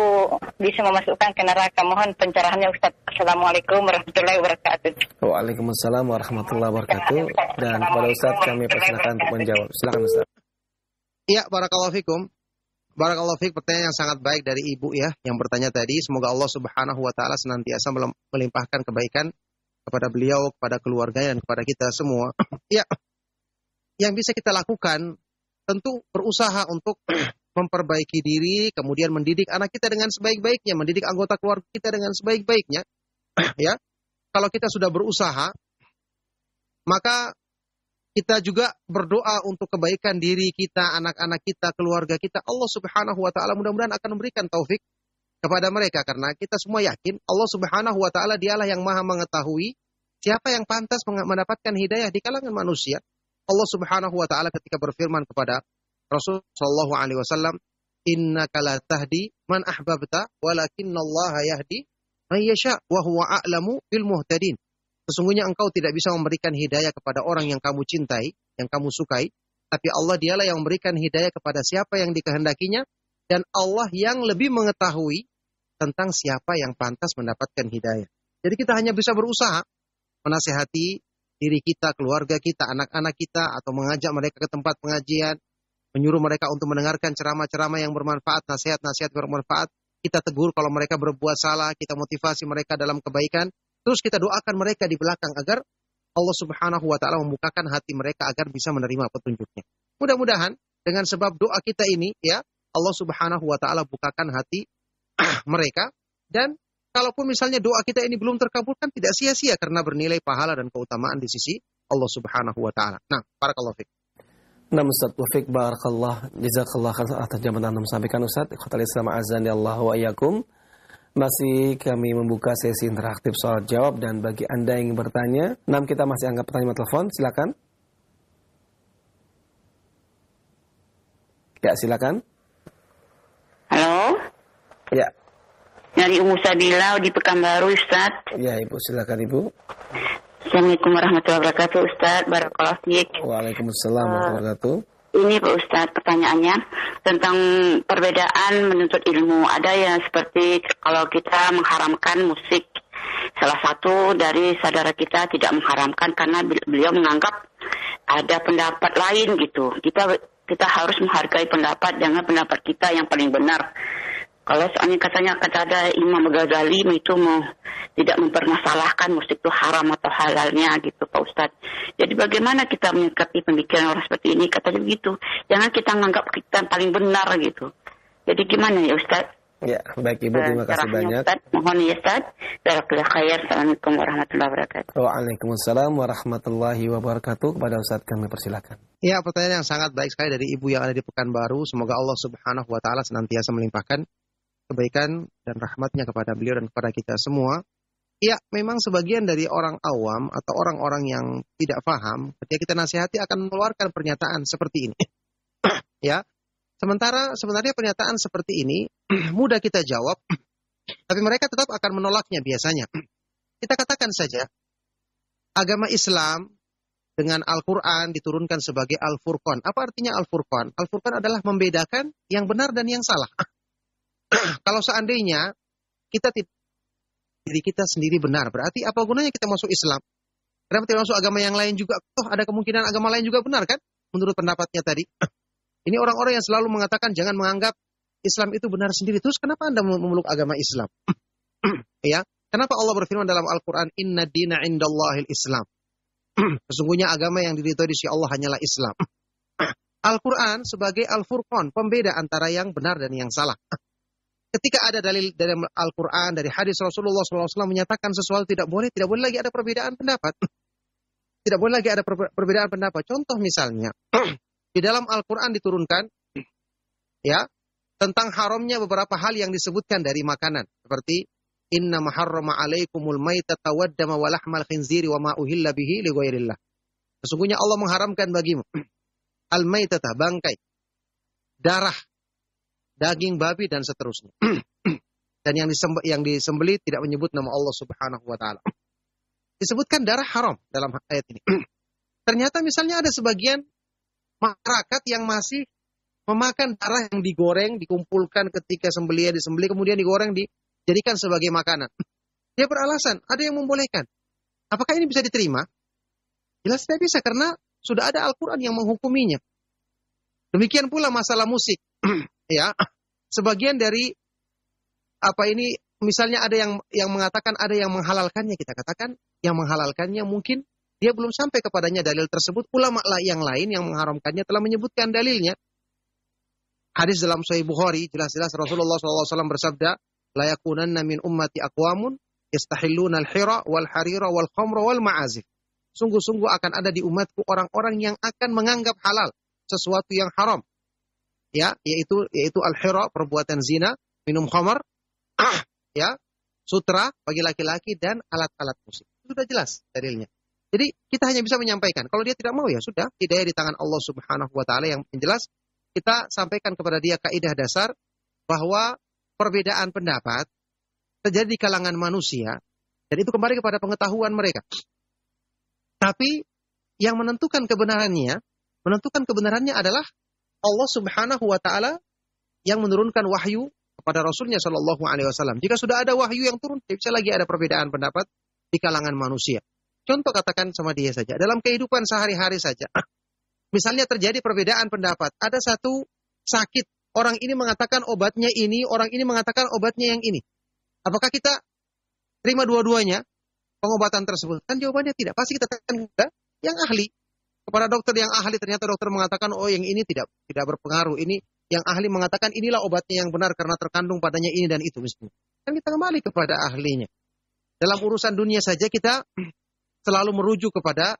[SPEAKER 5] bisa memasukkan ke neraka? Mohon pencerahannya Ustaz. Assalamualaikum warahmatullahi wabarakatuh.
[SPEAKER 2] Waalaikumsalam warahmatullahi wabarakatuh. Dan kepada Ustaz kami persilakan untuk menjawab. Silakan Ustaz.
[SPEAKER 1] Iya, barakallahu fikum. Barakallahu fiik, pertanyaan yang sangat baik dari ibu ya, yang bertanya tadi. Semoga Allah Subhanahu wa taala senantiasa melimpahkan kebaikan kepada beliau, kepada keluarganya, dan kepada kita semua. Ya, yang bisa kita lakukan tentu berusaha untuk memperbaiki diri, kemudian mendidik anak kita dengan sebaik-baiknya, mendidik anggota keluarga kita dengan sebaik-baiknya. Ya, kalau kita sudah berusaha, maka kita juga berdoa untuk kebaikan diri kita, anak-anak kita, keluarga kita. Allah Subhanahu wa taala mudah-mudahan akan memberikan taufik kepada mereka, karena kita semua yakin Allah Subhanahu wa taala dialah yang Maha mengetahui siapa yang pantas mendapatkan hidayah di kalangan manusia. Allah Subhanahu wa taala ketika berfirman kepada Rasul sallallahu alaihi wasallam, "Innaka la tahdi man ahbabta, walakinallaha yahdi man yasha wa huwa a'lamu bil muhtadin." Sesungguhnya engkau tidak bisa memberikan hidayah kepada orang yang kamu cintai, yang kamu sukai, tapi Allah dialah yang memberikan hidayah kepada siapa yang dikehendakinya, dan Allah yang lebih mengetahui tentang siapa yang pantas mendapatkan hidayah. Jadi kita hanya bisa berusaha menasihati diri kita, keluarga kita, anak-anak kita, atau mengajak mereka ke tempat pengajian, menyuruh mereka untuk mendengarkan ceramah-ceramah yang bermanfaat, nasihat-nasihat bermanfaat. Kita tegur kalau mereka berbuat salah, kita motivasi mereka dalam kebaikan. Terus kita doakan mereka di belakang agar Allah Subhanahu wa taala membukakan hati mereka agar bisa menerima petunjuknya. Mudah-mudahan dengan sebab doa kita ini ya, Allah Subhanahu wa taala bukakan hati mereka, dan kalaupun misalnya doa kita ini belum terkabulkan, tidak sia-sia karena bernilai pahala dan keutamaan di sisi Allah Subhanahu wa taala. Nah, barakallahu fiik.
[SPEAKER 2] Nah, Ustaz Wafik barakallah, jazakallah atas jawaban Anda sampaikan Ustaz. Ikhwatal Islam azani Allah wa iyyakum. Masih kami membuka sesi interaktif soal jawab, dan bagi Anda yang bertanya, kita masih angkat pertanyaan telepon, silakan. Ya, silakan.
[SPEAKER 5] Halo?
[SPEAKER 2] Ya.
[SPEAKER 5] Dari Ummu Sabila di Pekanbaru Ustaz.
[SPEAKER 2] Ya, Ibu, silakan Ibu.
[SPEAKER 5] Assalamualaikum warahmatullahi wabarakatuh Ustaz. Barakallahu fiik.
[SPEAKER 2] Waalaikumsalam warahmatullahi wabarakatuh.
[SPEAKER 5] Ini Pak Ustaz pertanyaannya tentang perbedaan menuntut ilmu. Ada yang seperti kalau kita mengharamkan musik. Salah satu dari saudara kita tidak mengharamkan karena beliau menganggap ada pendapat lain gitu. Kita
[SPEAKER 6] kita harus menghargai pendapat, jangan pendapat kita yang paling benar. Kalau soalnya katanya kata ada Imam Ghazali itu tidak mempermasalahkan musik itu haram atau halalnya gitu Pak Ustadz. Jadi bagaimana kita menyikapi pemikiran orang seperti ini? Katanya begitu. Jangan kita menganggap kita paling benar gitu. Jadi gimana ya Ustadz?
[SPEAKER 2] Ya, baik Ibu, terima kasih banyak.
[SPEAKER 6] Ustaz, mohon ya Ustaz. Jazakallahu khair. Assalamualaikum warahmatullahi wabarakatuh.
[SPEAKER 2] Waalaikumsalam warahmatullahi wabarakatuh. Kepada Ustaz kami persilakan.
[SPEAKER 1] Ya, pertanyaan yang sangat baik sekali dari Ibu yang ada di Pekanbaru. Semoga Allah Subhanahu wa taala senantiasa melimpahkan kebaikan dan rahmatnya kepada beliau dan kepada kita semua. Ya, memang sebagian dari orang awam atau orang-orang yang tidak paham, ketika kita nasihati akan mengeluarkan pernyataan seperti ini. Ya, sebenarnya pernyataan seperti ini mudah kita jawab, tapi mereka tetap akan menolaknya biasanya. Kita katakan saja, agama Islam dengan Al-Quran diturunkan sebagai Al-Furqan. Apa artinya Al-Furqan? Al-Furqan adalah membedakan yang benar dan yang salah. Kalau seandainya kita diri kita sendiri benar, berarti apa gunanya kita masuk Islam? Kenapa tidak masuk agama yang lain juga? Toh ada kemungkinan agama lain juga benar kan? Menurut pendapatnya tadi. Ini orang-orang yang selalu mengatakan jangan menganggap Islam itu benar sendiri. Terus kenapa Anda memeluk agama Islam? Ya, kenapa Allah berfirman dalam Al-Quran, Inna dina indallahil Islam. Sesungguhnya agama yang diridhoi di sisi Allah hanyalah Islam. Al-Quran sebagai Al-Furqan, pembeda antara yang benar dan yang salah. Ketika ada dalil dari Al-Quran, dari hadis Rasulullah SAW menyatakan sesuatu tidak boleh lagi ada perbedaan pendapat. Tidak boleh lagi ada perbedaan pendapat. Contoh misalnya, di dalam Al-Quran diturunkan ya tentang haramnya beberapa hal yang disebutkan dari makanan. Seperti, Inna maharrama alaikumul maitata waddama wa lahmal khinziri wa ma uhilla bihi li ghairillah. Sesungguhnya Allah mengharamkan bagimu al-maitata, bangkai, darah, daging babi dan seterusnya. Dan yang disembelih tidak menyebut nama Allah Subhanahu wa taala. Disebutkan darah haram dalam ayat ini. Ternyata misalnya ada sebagian masyarakat yang masih memakan darah yang digoreng, dikumpulkan ketika disembelih, kemudian digoreng, dijadikan sebagai makanan. Dia beralasan, ada yang membolehkan. Apakah ini bisa diterima? Jelas tidak bisa, karena sudah ada Al-Quran yang menghukuminya. Demikian pula masalah musik. Ya, sebagian dari misalnya ada yang mengatakan, ada yang menghalalkannya. Kita katakan, yang menghalalkannya mungkin dia belum sampai kepadanya dalil tersebut. Ulama yang lain yang mengharamkannya telah menyebutkan dalilnya. Hadis dalam Sahih Bukhari, jelas-jelas Rasulullah SAW bersabda, La yakunanna min ummati aqwamun yastahilluna al-hira wal harira wal khamra wal ma'azif. Sungguh-sungguh akan ada di umatku orang-orang yang akan menganggap halal sesuatu yang haram. Ya, yaitu al-hira, perbuatan zina, minum khamar, ya, sutra bagi laki-laki dan alat-alat musik. Itu sudah jelas dalilnya. Jadi kita hanya bisa menyampaikan. Kalau dia tidak mau ya sudah, hidayah di tangan Allah Subhanahu wa taala. Yang jelas kita sampaikan kepada dia kaidah dasar bahwa perbedaan pendapat terjadi di kalangan manusia dan itu kembali kepada pengetahuan mereka. Tapi yang menentukan kebenarannya adalah Allah Subhanahu wa taala yang menurunkan wahyu kepada Rasulnya Shallallahu Alaihi Wasallam. Jika sudah ada wahyu yang turun, tidak bisa lagi ada perbedaan pendapat di kalangan manusia. Contoh katakan sama dia saja, dalam kehidupan sehari-hari saja. Misalnya terjadi perbedaan pendapat. Ada satu sakit, orang ini mengatakan obatnya ini, orang ini mengatakan obatnya yang ini. Apakah kita terima dua-duanya pengobatan tersebut? Kan jawabannya tidak. Pasti kita katakan yang ahli. Kepada dokter yang ahli, ternyata dokter mengatakan, oh yang ini tidak berpengaruh. Ini yang ahli mengatakan inilah obatnya yang benar karena terkandung padanya ini dan itu. Misalnya. Kan kita kembali kepada ahlinya. Dalam urusan dunia saja kita selalu merujuk kepada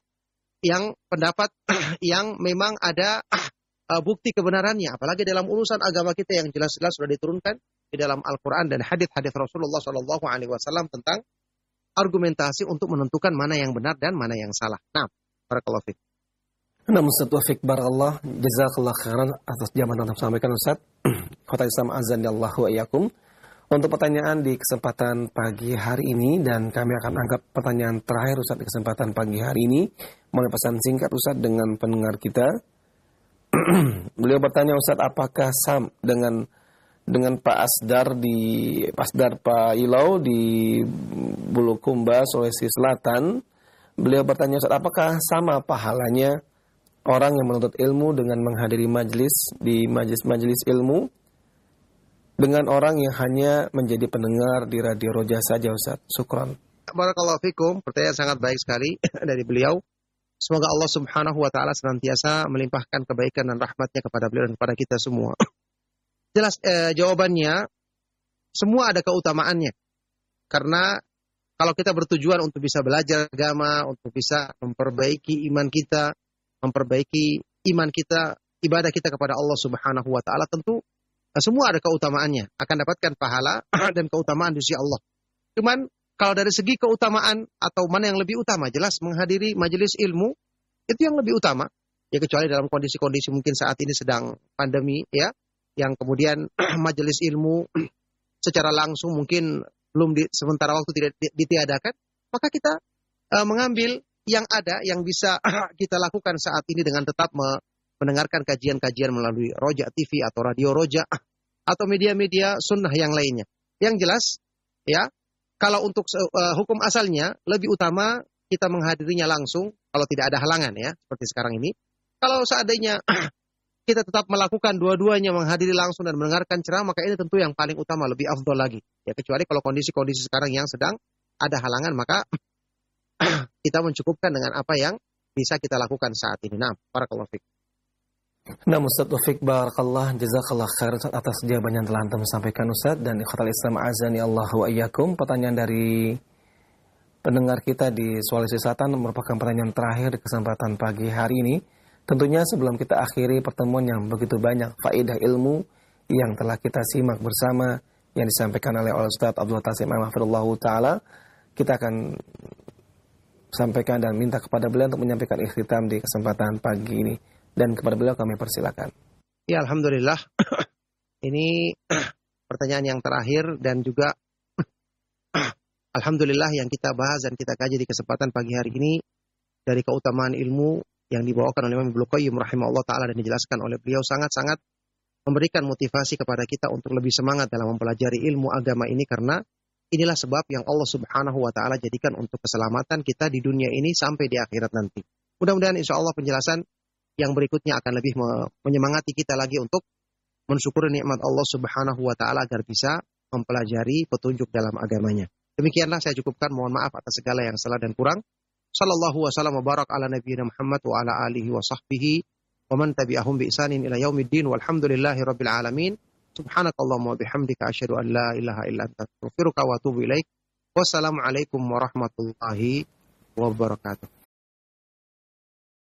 [SPEAKER 1] yang pendapat yang memang ada bukti kebenarannya. Apalagi dalam urusan agama kita yang jelas-jelas sudah diturunkan di dalam Al-Quran dan hadis-hadis Rasulullah SAW tentang argumentasi untuk menentukan mana yang benar dan mana yang salah. Nah, barakallahu fiik.
[SPEAKER 2] Namun satu fiik barakallah, jazakallah khairan atas jawaban yang disampaikan Ustaz. Khotbah Islam azan yallahu ayyakum. Untuk pertanyaan di kesempatan pagi hari ini, dan kami akan anggap pertanyaan terakhir Ustaz di kesempatan pagi hari ini melalui pesan singkat Ustaz dengan pendengar kita. Beliau bertanya, Ustaz, apakah sam dengan Pak Asdar Pak Ilau di Bulukumba, Sulawesi Selatan? Beliau bertanya, Ustaz, apakah sama pahalanya orang yang menuntut ilmu dengan menghadiri majelis ilmu dengan orang yang hanya menjadi pendengar di Radio Roja saja, Ustaz? Syukran.
[SPEAKER 1] Barakallahu fikum, pertanyaan sangat baik sekali dari beliau. Semoga Allah Subhanahu wa taala senantiasa melimpahkan kebaikan dan rahmatnya kepada beliau dan kepada kita semua. Jelas jawabannya, semua ada keutamaannya. Karena kalau kita bertujuan untuk bisa belajar agama, untuk bisa memperbaiki iman kita, ibadah kita kepada Allah Subhanahu wa taala, tentu semua ada keutamaannya, akan dapatkan pahala dan keutamaan di sisi Allah. Cuman kalau dari segi keutamaan atau mana yang lebih utama, jelas menghadiri majelis ilmu itu yang lebih utama. Ya kecuali dalam kondisi-kondisi mungkin saat ini sedang pandemi ya, yang kemudian majelis ilmu secara langsung mungkin belum sementara waktu tidak ditiadakan, maka kita mengambil yang ada yang bisa kita lakukan saat ini dengan tetap mendengarkan kajian-kajian melalui Roja TV atau Radio Roja atau media-media sunnah yang lainnya. Yang jelas ya, kalau untuk hukum asalnya lebih utama kita menghadirinya langsung kalau tidak ada halangan ya, seperti sekarang ini. Kalau seandainya kita tetap melakukan dua-duanya, menghadiri langsung dan mendengarkan ceramah, maka ini tentu yang paling utama, lebih afdol lagi. Ya kecuali kalau kondisi-kondisi sekarang yang sedang ada halangan, maka kita mencukupkan dengan apa yang bisa kita lakukan saat ini. Nah, barakallahu fiik.
[SPEAKER 2] Nah, Ustaz Taufik barakallah, jazakallah khairan atas jawaban yang telah Antum sampaikan, Ustaz. Dan ikhwatal Islam azani Allahu wa iyyakum. Pertanyaan dari pendengar kita di Sulawesi Selatan merupakan pertanyaan terakhir di kesempatan pagi hari ini. Tentunya sebelum kita akhiri pertemuan yang begitu banyak faedah ilmu yang telah kita simak bersama yang disampaikan oleh Ustaz Abdul Tasim Al-Mahfirullahu Ta'ala, kita akan sampaikan dan minta kepada beliau untuk menyampaikan ikhtitam di kesempatan pagi ini. Dan kepada beliau kami persilakan.
[SPEAKER 1] Ya, alhamdulillah. Ini pertanyaan yang terakhir dan juga alhamdulillah yang kita bahas dan kita kaji di kesempatan pagi hari ini dari keutamaan ilmu yang dibawakan oleh Imam Ibnu Qayyim rahimahullah taala dan dijelaskan oleh beliau sangat-sangat memberikan motivasi kepada kita untuk lebih semangat dalam mempelajari ilmu agama ini, karena inilah sebab yang Allah Subhanahu wa taala jadikan untuk keselamatan kita di dunia ini sampai di akhirat nanti. Mudah-mudahan insyaallah penjelasan yang berikutnya akan lebih menyemangati kita lagi untuk mensyukuri nikmat Allah Subhanahu wa taala agar bisa mempelajari petunjuk dalam agamanya. Demikianlah saya cukupkan, mohon maaf atas segala yang salah dan kurang. Sallallahu wasallam wa barak ala nabiyyina Muhammad wa ala alihi wa sahbihi wa man tabi'ahum bi ihsanin ila yaumiddin walhamdulillahi rabbil alamin. Subhanakallahumma wa bihamdika asyhadu an la ilaha illa anta astaghfiruka wa atubu ilaik. Wassalamu alaikum warahmatullahi wabarakatuh.